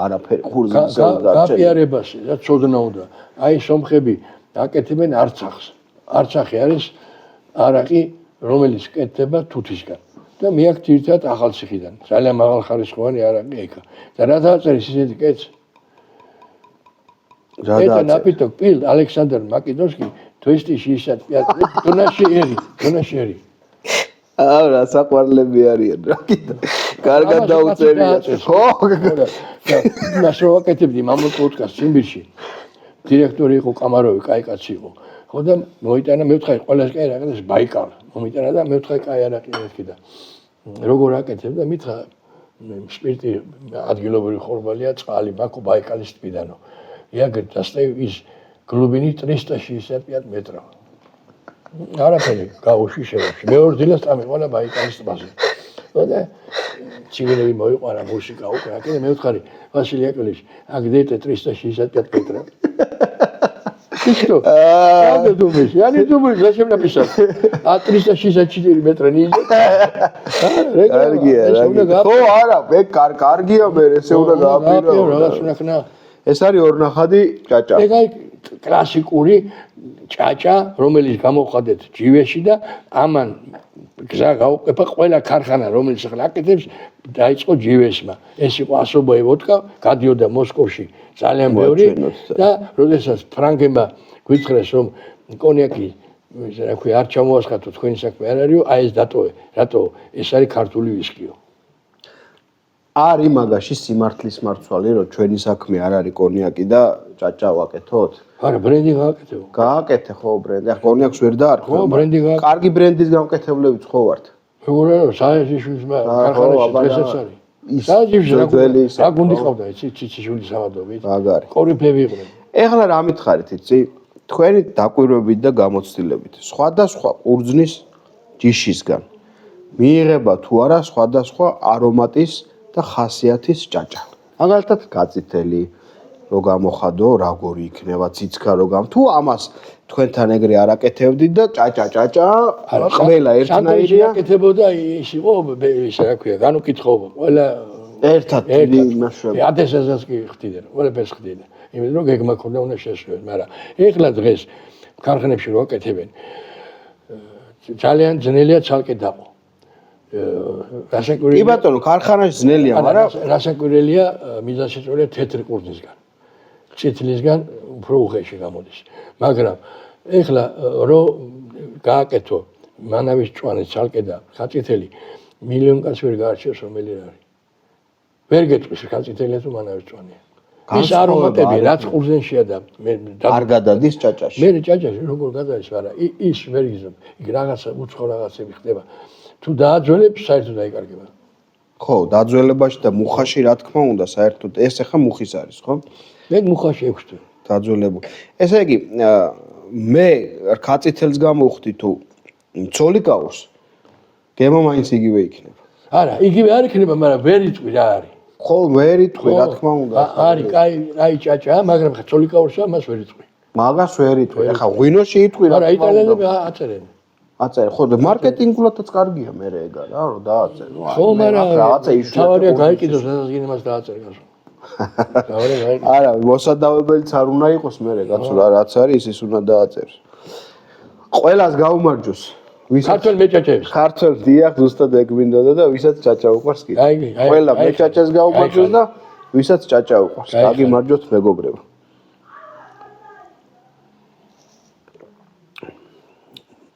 არაფერი ყურძნისეული გაპიარებას რა ცოდნა უნდა. აი სომხები აკეთებენ არცახს. არცახი არის არაყი რომელიც კეთდება თუთისგან. და მე აქ თირთად ახალციხიდან ძალიან მაღალხარისხოვანი არაყი ეკა და რა დააწერის ისეთი კეთს რა დააწერის ეს ნაპიტო პილ ალექსანდრ მაკედონსკი 265 დონაშერი რა საყვარლები არიან რა კიდე კარგად დაუწერია ხო ნაშრომი აკეთებდი მამულ პოდკასტ სიმბირში დირექტორი იყო კამაროვი კაი კაცი იყო ხო და მოიტანა მე ვთხარი ყველას კაი რა კეთებს ბაიკალ მომიტანა და მე ვთხარი კაი არაყი ერთი და როგორ აკეთებ და მითხრა სპირტი ადგილობრივი ხორბალია წყალი მაქო ბაიკალის ტბიდანო იაგერ დასტევ ის გლუბინი 365 მეტრა არაფერი გაუში შევებში მეორე დილას წამიყვანა ბაიკალის ტბაზე და ჩიგინები მოიყვანა მუსიკა უკვე აკეთე მე ვთხარი ვასილი აკელიჩი აქ დეტე 365 მეტრა Что? Как ты думаешь? Я не думаю, зачем написать. А 364 метра не идет? ხო არა, მე კარგია მე ესე უნდა გააპირო. ეს არის ორნახადი ჭაჭა. ეგ აი კლასიკური ჭაჭა, რომელიც გამოხადეთ ჯივეში და ამან გზა გაუყეფა ყველა ქარხანა, რომელიც ახლა აკეთებს, დაიწყო ჯივესმა. ეს იყო ასობაი ვოდკა, გადიოდა მოსკოვში ძალიან ბევრი და როდესაც ფრანგებმა გვიცხრეს რომ კონიაკი რა ქვია არ ჩამოასხატო თქვენი საქმე არ არისო, აი ეს დატოვე. რატო? ეს არის ქართული ვისკიო. არის მაგაში სიმართლის მარცვალი რომ ჩვენი საქმე არ არის კონიაკი და ჭაჭა ვაკეთოთ? არა, ბრენდი გააკეთებო. გააკეთე ხო ბრენდი. ახლა კონიაკს ვერ დაარქვი. ხო, ბრენდი გააკეთე. კარგი ბრენდის გამკეთებლებიც ხო ვართ? როგორ არა, საერთაშორისო ქარხანაში დღესაც არის. საერთაშორისო რა გუნდი ყავდა იცი ციციშვილის ავადობით? მაგარი. კორიფები იყვნენ. ეხლა რა მითხარით იცი? თქვენი დაკვირვებით და გამოცდილებით. სხვადასხვა ყურძნის ჯიშისგან მიიღება თუ არა სხვადასხვა არომატის და ხასიათის ჭაჭა. მაგალითად გაწითელი რო გამოხადო, როგორი იქნება ციცქა რო თუ ამას თქვენთან ეგრე არ აკეთებდით და ჭაჭა ყველა ერთნაირია. აკეთებოდა ის იყო ის რა ქვია, განუკითხაობა. ყველა ერთად იმაშვე. ადესასაც კი ხდიდნენ, ყველაფერს ხდიდნენ. იმიტომ რომ გეგმა ქონდა უნდა შეესრულოს, მაგრამ ეხლა დღეს ქარხანებში რო აკეთებენ ძალიან ძნელია ცალკე დაყო. კი ბატონო, ქარხანაში ძნელია, მაგრამ რასაკვირველია მიზანშეწონილია თეთრი ყურძნისგან. წითლისგან უფრო უხეში გამოდის. მაგრამ ეხლა რო გააკეთო მანავის ჭვანე ცალკე და ხაწითელი მილიონ კაც ვერ გაარჩევს რომელი არის. ვერ გეტყვის ხაწითელია თუ მანავის ჭვანეა. ის არომატები რაც ყურძენშია და მე არ გადადის ჭაჭაში. მე ჭაჭაში როგორ გადადის, მაგრამ ის ვერ იგზნობ. იქ რაღაცა უცხო რაღაცები ხდება. თუ დააძველებს საერთოდ აიკარგება. ხო, დაძველებაში და მუხაში რა თქმა უნდა, საერთოდ ეს ახლა მუხის არის, ხო? მე მუხაში 6 თვე. დაძველებული. ესე იგი, მე ხაწითელს გამოვხდი თუ ცოლიკაურს, გემო მაინც იგივე იქნება. არა, იგივე არ იქნება, მაგრამ ვერ იტყვი რა არის. ხო, ვერ იტყვი, რა თქმა უნდა. არის, კაი ჭაჭა, მაგრამ ცოლიკაურსა მას ვერ იტყვი. მაგას ვერ იტყვი. ახლა ღვინოში იტყვი რა. არა, იტალიელები აწერენ. აწერე, ხო და მარკეტინგულადაც კარგია მე ეგა რა, რომ დააწერე. ხო, მაგრამ რაღაცა იშვიათი. თავარია გაიყიდოს, სადაც გინემას დააწერე გასო. თავარია გაიყიდოს. არა, მოსადავებელიც არ უნდა იყოს მე კაცო, რაც არის ის უნდა დააწეროს. ყველას გაუმარჯოს. ქართველ მეჭაჭეებს. ქართველ დიახ ზუსტად ეგ მინდოდა და ვისაც ჭაჭა უყვარს კიდე. ყველა მეჭაჭეს გაუმარჯოს და ვისაც ჭაჭა უყვარს. გაგიმარჯოთ მეგობრებო.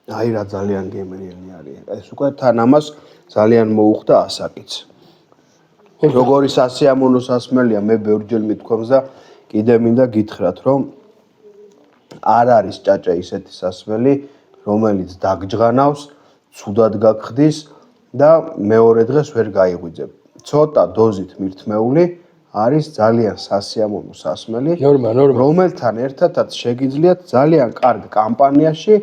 აი რა ძალიან გემრიელი არის. ეს უკვე თან ამას ძალიან მოუხდა ასაკიც. როგორი სასიამოვნო სასმელია, მე ბევრჯერ მithქვამს და კიდე მინდა გითხრათ, რომ არ არის ჭაჭა ისეთი სასმელი, რომელიც დაგჯღანავს, ცუდად გაგხდის და მეორე დღეს ვერ გაიღვიძებ. ცოტა დოზით მირთმეული არის ძალიან სასიამოვნო სასმელი, რომელთან ერთადაც შეგიძლიათ ძალიან კარგ კამპანიაში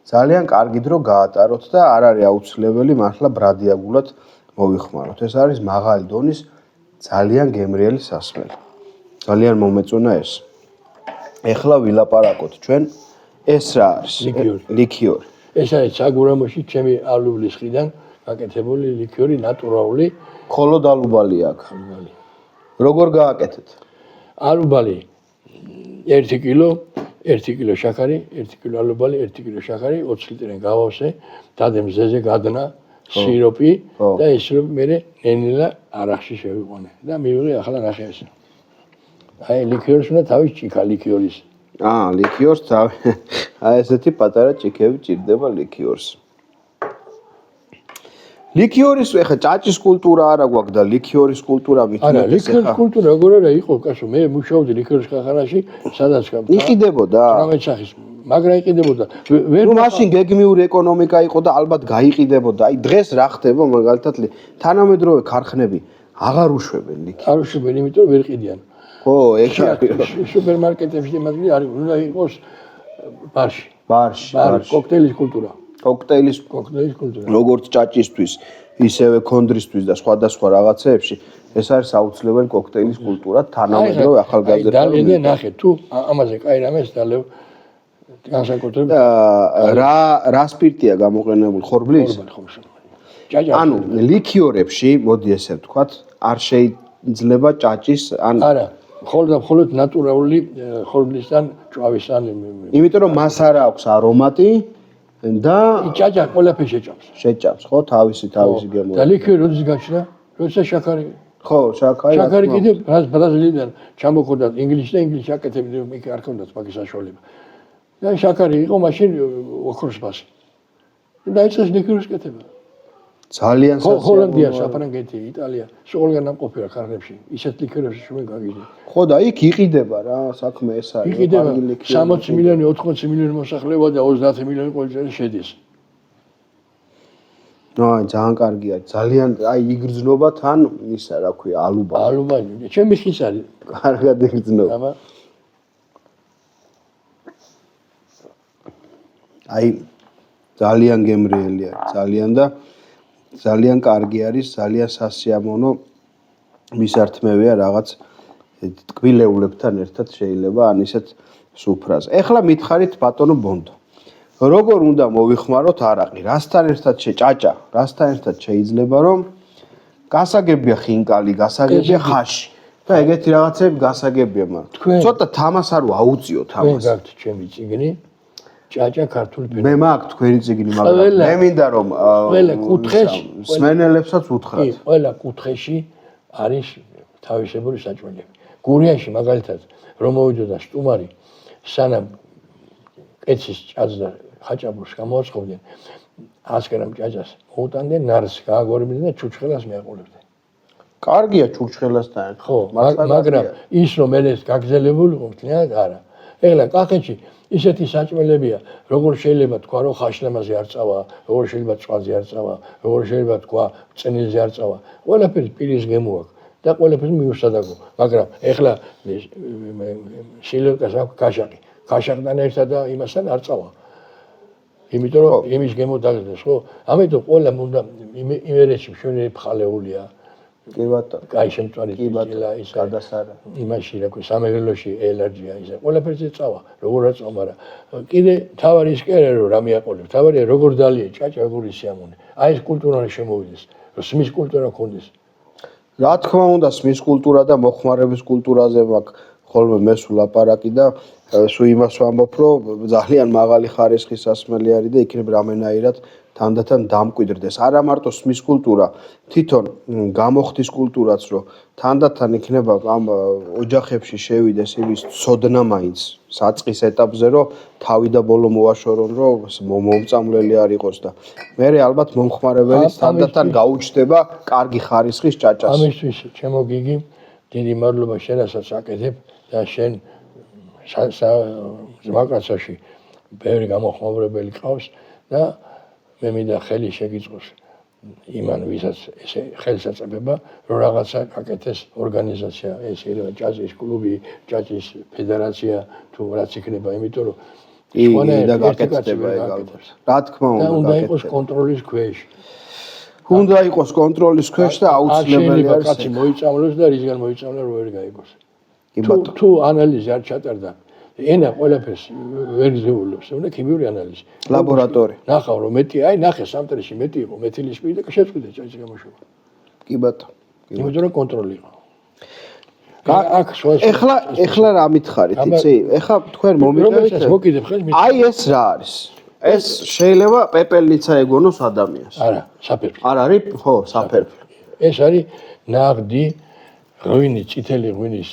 ძალიან კარგი დრო გაატაროთ და არ არის აუცილებელი მართლა ბრადიაგულად მოვიხმაროთ. ეს არის მაღალი დონის ძალიან გემრიელი სასმელი. ძალიან მომეწონა ეს. ეხლა ვილაპარაკოთ ჩვენ ეს რა არის? ლიქიორი. ეს არის საგურამოში ჩემი ალუბლის ხიდან გაკეთებული ლიქიორი ნატურალური. მხოლოდ ალუბალი აქვს. როგორ გააკეთეთ? ალუბალი 1 კილო 1 კილო შაქარი, 1 კილო ალუბალი, 1 კილო შაქარი, 20 ლიტრიდან გავავსე, დადე მზეზე გადნა სიროპი და ეს სიროპი მე ნენილა არახში შევიყვანე და მივიღე ახლა ნახე ეს. აი ლიქიორს უნდა თავის ჭიქა ლიქიორის. ლიქიორს თავი. აი ესეთი პატარა ჭიქები ჭირდება ლიქიორს. ლიქიორის ეხა ჭაჭის კულტურა არა გვაქვს და ლიქიორის კულტურა მithmetes. არა, ლიქიორის კულტურა როგორ არა იყო, კაცო, მე მუშაობდი ლიქიორის ქარხანაში, სადაც იყიდებოდა. 18 სახის, მაგრა იყიდებოდა. ნუ მაშინ გეგმიური ეკონომიკა იყო და ალბათ გაიყიდებოდა. აი დღეს რა ხდება მაგალითად თანამედროვე ქარხნები აღარ უშვებენ ლიქიორს. არ უშვებენ, იმიტომ რომ ვერ ყიდიან. ხო, ეგ არის. სუპერმარკეტებში იმადი არის, უნდა იყოს ბარში. ბარში, კოქტეილის კულტურა. კოქტეილის კულტურა. როგორც ჭაჭისთვის, ისევე ქონდრისთვის და სხვადასხვა რაღაცეებში, ეს არის აუცილებელი კოქტეილის კულტურა, თანამედროვე ახალგაზრდა. და ნახე, თუ ამაზე კაი რამეს დალევ განსაკუთრებით რა სპირტია გამოყენებული, ხორბლის? ანუ ლიქიორებში, მოდი ესე ვთქვათ, არ შეიძლება ჭაჭის არა, მხოლოდ ნატურალური ხორბლისგან ჭვავისგან. იმიტომ რომ მას არ აქვს არომატი და ჭაჭა ყველაფერს შეჭამს. შეჭამს, ხო, თავისი გემო. და ლიქიორი როდის გაჩნდა? როცა შაქარი. ხო, შაქარი კიდე ბრაზილიიდან ჩამოხდა ინგლისში და ინგლისში აკეთებდნენ, იქ არ ქონდათ მაგის საშუალება. და შაქარი იყო მაშინ ოქროს ფასი. და ეს ლიქიორის კეთება. ძალიან ჰოლანდია, საფრანგეთი, იტალია, ყველგან ნამყოფი რა ქარხნებში. ისეთ ლიქიორებში შენ გაგიჟე. ხო და იქ იყიდება რა, საქმე ეს არის. იყიდება 60 მილიონი, 80 მილიონი მოსახლეობა და 30 მილიონი ყოველწლიურად შედის. აი ძალიან კარგია, ძალიან აი იგრძნობა თან ისა რა ქვია, ალუბალი. ალუბალი, ჩემი ხის არის. კარგად იგრძნობა. აბა. აი ძალიან გემრიელი არის, ძალიან და ძალიან კარგი არის, ძალიან სასიამოვნო მისართმევია რაღაც ტკბილეულებთან ერთად შეიძლება ან ისეთ სუფრაზე. ეხლა მითხარით ბატონო ბონდო. როგორ უნდა მოვიხმაროთ არაყი? რასთან ერთად ჭაჭა, რასთან ერთად შეიძლება რომ გასაგებია ხინკალი, გასაგებია ხაში და ეგეთი რაღაცები გასაგებია, მაგრამ ცოტა თამას არ აუწიოთ ამას. თქვენ გაქვთ ჩემი წიგნი ჭაჭა ქართული ფერმენტი. მე მაქვს თქვენი წიგნი, მაგრამ მე მინდა რომ ყველა კუთხეში სმენელებსაც უთხრათ. კი, ყველა კუთხეში არის თავისებური საჭმელები. გურიაში მაგალითად რომ მოვიდოდა სტუმარი, სანამ კეცის ჭაძს და ხაჭაპურს გამოაცხობდნენ 100 გრამ ჭაჭას, მოუტანდნენ ნარს, გააგორებდნენ და ჩურჩხელას მიაყოლებდნენ. კარგია ჩურჩხელასთან. ხო, მაგრამ ის რომ ეს გაგზელებული იყო, მთლიანად არა. ეხლა კახეთში ისეთი საჭმელებია, როგორ შეიძლება თქვა, რომ ხაშლამაზე არ წავა, როგორ შეიძლება წვაზე არ წავა, როგორ შეიძლება თქვა, წენილზე არ წავა. ყველაფერი პირის გემო აქვს და ყველაფერი მიუსადაგო. მაგრამ ეხლა სილოკას აქვს კაშაკი. კაშაკთან ერთად და იმასთან არ წავა. იმიტომ რომ იმის გემო დაგდეს, ხო? ამიტომ ყველა უნდა იმერეთში მშვენიერი ფხალეულია. კი ბატონო. კაი შემწვარი კიბატა ის გადასარა. იმაში რა ქვია, სამეგრელოში ელარჯია ისა. ყველაფერზე წავა, როგორ არ წავა, მაგრამ კიდე თავარი ის კი არა რომ რა მიაყოლებს. თავარია როგორ დალია ჭაჭა, როგორ ისიამოვნე. აი ეს კულტურა შემოვიდეს, რომ სმის კულტურა ქონდეს. რა თქმა უნდა, სმის კულტურა და მოხმარების კულტურაზე მაქვს ხოლმე მესულ ლაპარაკი და სულ იმას ვამბობ, რომ ძალიან მაღალი ხარისხის სასმელი არის და იქნებ რამენაირად თანდათან დამკვიდრდეს. არა მარტო სმის კულტურა, თვითონ გამოხდის კულტურაც, რომ თანდათან იქნება ამ ოჯახებში შევიდეს იმის ცოდნა მაინც საწყის ეტაპზე, რომ თავი და ბოლო მოაშორონ, რომ მომწამლელი არ იყოს და მერე ალბათ მომხმარებელიც თანდათან გაუჩნდება კარგი ხარისხის ჭაჭას. ამისთვის ჩემო გიგი, დიდი მადლობა შენასაც აკეთებ და შენ ზმაკაცაში ბევრი გამოხმაურებელი ყავს და მე მინდა ხელი შეგიწყოს იმან ვისაც ესე ხელს აწებება რომ რაღაცა აკეთეს ორგანიზაცია ეს იქნება ჯაზის კლუბი, ჯაზის ფედერაცია თუ რაც იქნება, იმიტომ რომ და გაკეთდება ეგ ალბათ. რა თქმა და უნდა უნდა იყოს კონტროლის ქვეშ. უნდა იყოს კონტროლის ქვეშ და აუცილებელი არის კაცი მოიწამლოს და რისგან მოიწამლა რო ვერ გაიგოს. კი ბატონო. თუ ანალიზი არ ჩატარდა ენა ყველაფერს ვერ გზეულობს, უნდა ქიმიური ანალიზი. ლაბორატორი. ნახავ რომ მეტი, აი ნახე სამტრეში მეტი იყო მეთილისპირი და შეწყვიტე ჭაჭის გამოშვება. კი ბატონო. იმიტომ რომ კონტროლი იყო. ეხლა რა მითხარით, იცი? ეხლა თქვენ მომიტევით. მოკიდებ ხელს აი ეს რა არის? ეს შეიძლება პეპელნიცა ეგონოს ადამიანს. არა, საფერფლი. არ არის? ხო, საფერფლი. ეს არის ნაღდი ღვინი, წითელი ღვინის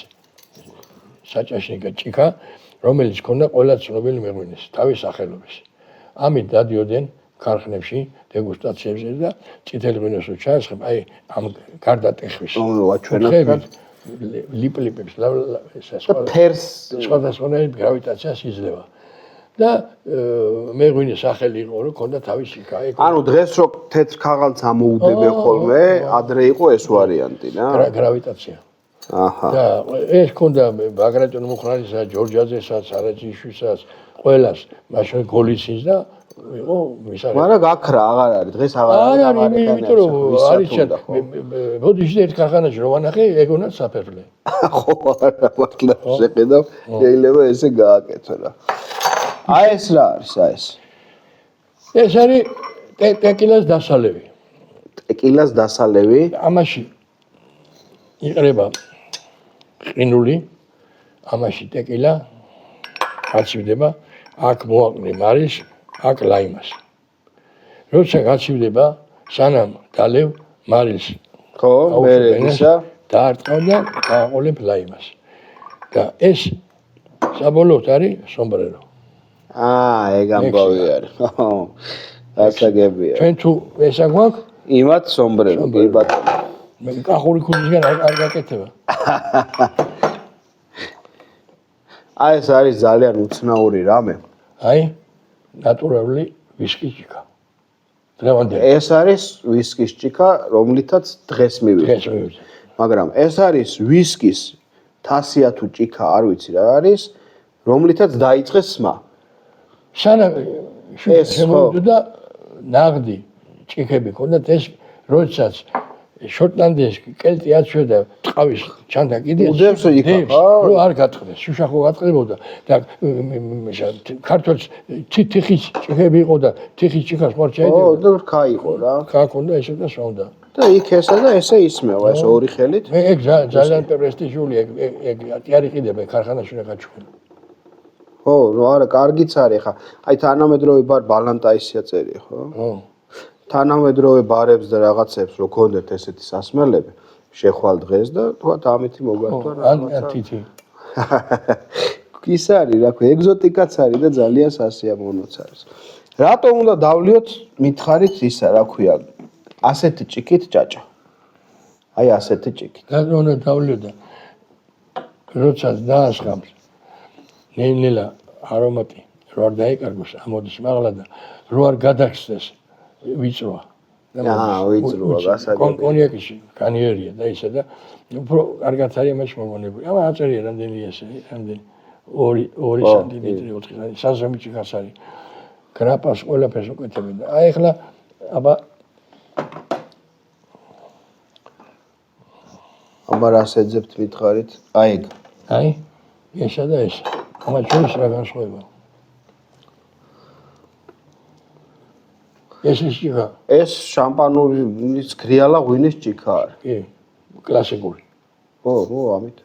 საჭაშნიკა ჭიქა, რომელიც ქონდა ყველა ცნობილი მეღვინეს, თავის სახელობის. ამით დადიოდნენ ქარხნებში, დეგუსტაციებზე და წითელი ღვინოს რო ჩაესხებ, აი ამ გარდატეხვის. ჩვენად ლიპლიპებს, სხვადასხვანაირ გრავიტაციას იძლევა. და მეღვინის სახელი იყო, რომ ქონდა თავის ჭიქა. ანუ დღეს რო თეთრ ქაღალდს ამოუდებენ ხოლმე, ადრე იყო ეს ვარიანტი, რა? გრავიტაცია. აჰა. და ეს ქონდა ბაგრატონ მუხრანისა, ჯორჯაძესაც, არაჯიშვილსაც, ყველას, მაშინ გოლიცინს და იყო მისაღები. მაგრამ გაქრა აღარ არის, დღეს აღარ არის. არა, იმიტომ რომ არის ჩვენ. ბოდიში ერთ ქარხანაში რო ვანახე, ეგონაც საფერფლე. ხო, არა, მართლა შეხედავ, შეიძლება ესე გააკეთო რა. აი ეს რა არის, აი ეს? ეს არის ტეკილას დასალევი. ტეკილას დასალევი? ამაში იყრება ყინული, ამაში ტეკილა გაცივდება, აქ მოაყრე მარის, აქ ლაიმას. როცა გაცივდება, სანამ დალევ მარის, ხო, მერე ისა დაარტყავ და გააყოლებ ლაიმას. და ეს საბოლოოდ არის სომბრერო. ეგ ამბავი არის. ხო. ასაგებია. ჩვენ თუ ესა გვაქვს, იმათ სომბრერო, კი ბატონო. მე კახური ქუდისგან არ გაკეთება. აი ეს არის ძალიან უცნაური რამე. აი, ნატურალური ვისკის ჭიქა. დღევანდელი. ეს არის ვისკის ჭიქა, რომლითაც დღეს მივიღეთ. მაგრამ ეს არის ვისკის თასია თუ ჭიქა, არ ვიცი რა არის, რომლითაც დაიწყეს სმა. სანამ შემოვიდა ნაღდი ჭიქები ქონდათ ეს როდესაც შოტლანდიაში კელტი აწვედა ტყავის ჩანდა კიდე უდევს იქა რომ არ გატყდეს შუშა ხო გატყდებოდა და ქართულს თიხის ჭიქები იყო და თიხის ჭიქას ხوار ჩაედება და რქა იყო რა რქა ქონდა ესე და სვამდა და იქ ესა და ესე ისმევა ეს ორი ხელით ეგ ძალიან პრესტიჟული ეგ არ იყიდება ქარხანაში უნდა გაჩვენო ხო არა კარგიც არის ხა აი თანამედროვე ბალანტაისია წერია ხო ხო თანამედროვე ბარებს და რაღაცებს რო გქონდეთ ესეთი სასმელები შეხვალ დღეს და თქვათ ამითი მოგართვა ან თითი ის არის რა ქვია ეგზოტიკაც არის და ძალიან სასიამოვნოც არის რატომ უნდა დავლიოთ მითხარით ისა რა ქვია ასეთი ჭიქით ჭაჭა აი ასეთი ჭიქით რატომ უნდა დავლიოთ და როცა დაასხამს ნელა არომატი რო არ დაიკარგოს ამოდის მაღლა და რო არ გადახსნეს ვიწროა ვიწროა გასაგები კონიაკში განიერია და ისა და უფრო კარგად არის მაშ მოგონებული ამა აწერია რამდენი ესე რამდენი 2 სანტიმეტრი 4 საზომი ჭიქას არის გრაპას ყველაფერს უკეთებენ და აი ახლა აბა რას ეძებთ მითხარით აი ეგ აი ესა და ეს ამა ჩვენს რა განსხვავება ეს ის ჭიქა ეს შამპანურის გრიალა ღვინის ჭიქა არის კი კლასიკური ხო ამით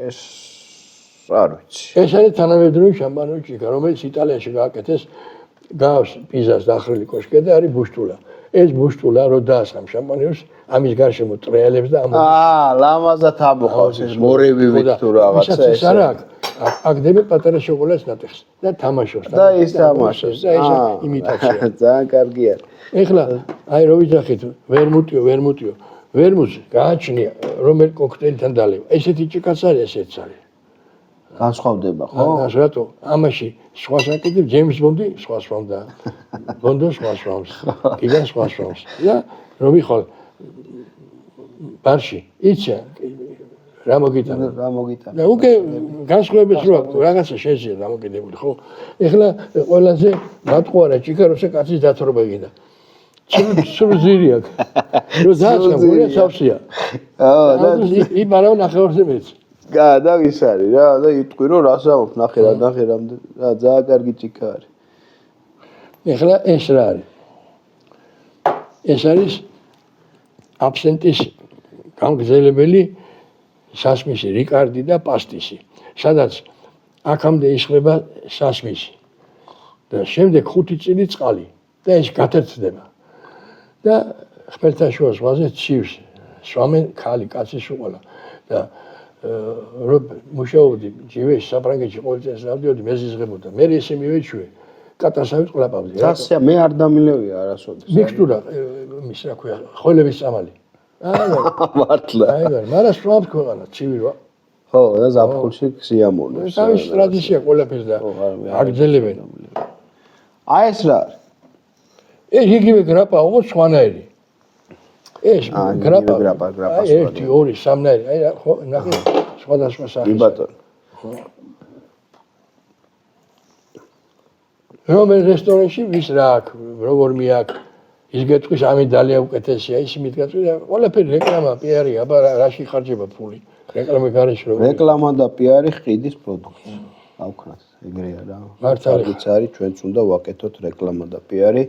ეს არ ვიცი. ეს არის თანამედროვე შამპანური ჭიქა, რომელიც იტალიაში გააკეთეს, გავს პიზას დახრილი კოშკი და არის ბუშტულა. ეს ბუშტულა რო დაასხამ შამპანიურს, ამის გარშემო ტრიალებს და ლამაზად ამოყავს ეს მორევივით თუ რაღაცა ეს არა აქ დებენ პატარა შოკოლადის ნატეხს და თამაშობს და ის თამაშობს და ეს იმიტაცია. ძალიან კარგი არის. ეხლა აი რო ვიძახით ვერმუტიო ვერმუტს გააჩნია რომელ კოქტეილთან დალევა. ესეთი ჭიქაც არის, ესეც არის. განსხვავდება, ხო? რატო? ამაში სხვა საკითხი ჯეიმს ბონდი სხვა სვამდა. ბონდო სხვა სვამს. იგან სხვა სვამს. და რომ ვიხვალ ბარში, იცი რა მოგიტანა? და უკვე განსხვავების რო აქვს, რაღაცა შეიძლება დამოკიდებული, ხო? ეხლა ყველაზე მატყუარა ჭიქა როცა კაცის დათრობა გინდა. სრულზირი აქვს. რო დაასხა, გულია სავსეა. და იმარავ ნახევარზე მეც. და ის არის რა და იტყვი რომ რას ამობ ნახე რამდენი რა ძალიან კარგი ჭიქა არის. ეხლა ეს რა არის? ეს არის აბსენტის გამგზელებელი სასმისი, რიკარდი და პასტისი. სადაც აქამდე იშლება სასმისი. და შემდეგ 5 წელი წყალი და ეს გათეთდება. და ხმელთაშუა ზღვაზე ცივს სვამენ ქალი, კაცი სულ და რომ მუშაობდი ჯივეში საფრანგეთში ყოველ წელს რავდიოდი მეზიზღებოდა მე ესე მივეჩვე კატასავით ყლაპავდი რასია მე არ დამილევია არასოდეს მიქსტურა მის რა ქვია ხოლების წამალი მართლა მაგრამ სწრაფ ქვეყანა ცივი რა ხო და ზაფხულში სიამოვნებს თავის ტრადიცია ყველაფერს და აგრძელებენ აი ეს რა ეს იგივე გრაპა უყო სხვანაირი ეს გრაპა ერთი ორი სამნაირი აი ხო ნახე სხვადასხვა სახის კი ბატონო რომელ რესტორანში ვის რა აქვს როგორ მიაქვს ის გეტყვის ამი ძალიან უკეთესია ის მითქვა და ყველაფერი რეკლამა პიარი აბა რაში ხარჯება ფული რეკლამა გარეშე როგორ რეკლამა და პიარი ყიდის პროდუქტს ავქნათ ეგრეა რა მართალიც არის ჩვენც უნდა ვაკეთოთ რეკლამა და პიარი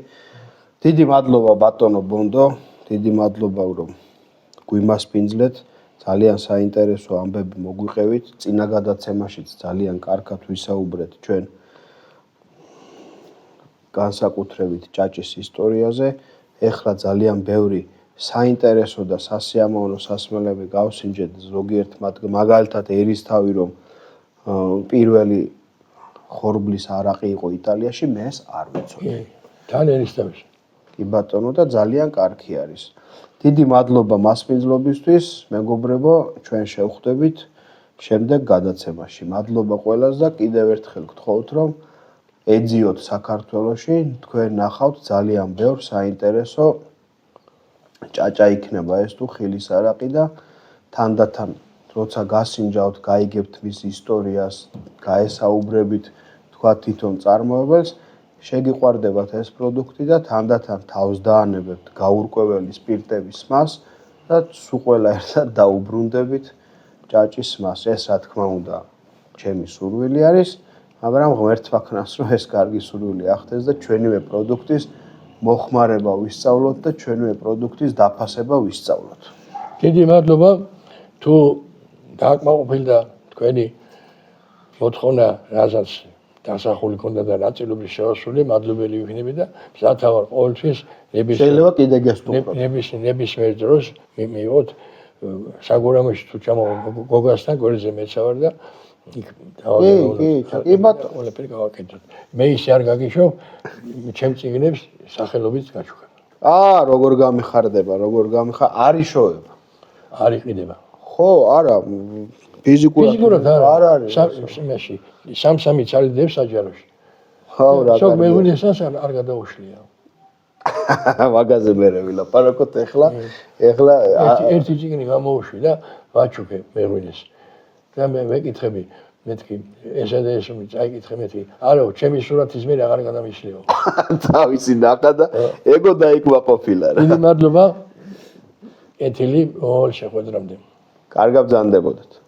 დიდი მადლობა ბატონო ბონდო დიდი მადლობა რომ გვიმასპინძლეთ ძალიან საინტერესო ამბები მოგვიყევით წინა გადაცემაშიც ძალიან კარგად ვისაუბრეთ ჩვენ განსაკუთრებით ჭაჭის ისტორიაზე ეხლა ძალიან ბევრი საინტერესო და სასიამოვნო სასმელები გავსინჯეთ ზოგიერთ მაგალითად ერისთავი რომ პირველი ხორბლის არაყი იყო იტალიაში მე ეს არ ვიცოდი თან ერისთავში კი ბატონო და ძალიან კარგი არის დიდი მადლობა მასპინძლობისთვის მეგობრებო ჩვენ შევხვდებით შემდეგ გადაცემაში მადლობა ყველას და კიდევ ერთხელ გთხოვთ რომ ეძიოთ საქართველოში თქვენ ნახავთ ძალიან ბევრ საინტერესო ჭაჭა იქნება ეს თუ ხილის არაყი და თანდათან როცა გასინჯავთ გაიგებთ მის ისტორიას გაესაუბრებით თქვა თვითონ წარმოებელს შეგიყვარდებათ ეს პროდუქტი და თანდათან თავს დაანებებთ გაურკვეველი სპირტების მას და სულ ყველა ერთად დაუბრუნდებით ჭაჭის მას ეს რა თქმა უნდა ჩემი სურვილი არის მაგრამ ღმერთს ვაქნას რომ ეს კარგი სურვილი ახდეს და ჩვენივე პროდუქტის მოხმარება ვისწავლოთ და ჩვენივე პროდუქტის დაფასება ვისწავლოთ. დიდი მადლობა თუ დააკმაყოფილდა თქვენი მოთხოვნა რასაც დასახული ქონდა და ნაწილობრივ შევასრულე მადლობელი ვიქნები და მზად ვარ ყოველთვის შეიძლება კიდე გესტუმროთ ნებისმიერ დროს მივიღოთ საგურამოში თუ ჩამოვა გოგასთან გვერდზე მეც ვარ და იქ კი ბატონო ყველაფერი გავაკეთოთ მე ისე არ გაგიშო ჩემ წიგნებს სახელობით გაჩუქება როგორ გამიხარდება არ იშოვება არ იყიდება ხო არა ფიზიკურად არ არის იმაში სამ-სამი ცალი დებს საჯაროში ხო რა კარგი სულ მეღვინესაც არ გადაუშლია მაგაზე მე ვილაპარაკოთ ეხლა ერთი წიგნი გამოუშვი და ვაჩუქე მეღვინეს და მე ვეკითხები მეთქი ესა და ეს წაიკითხე მეთქი არა ჩემი სურათის მე აღარ გადამიშლიო თავისი ნახა და ეგო დაიკვაყოფილა რა დიდი მადლობა ეთილი all შეხვედრამდე კარგად ბრძანდებოდეთ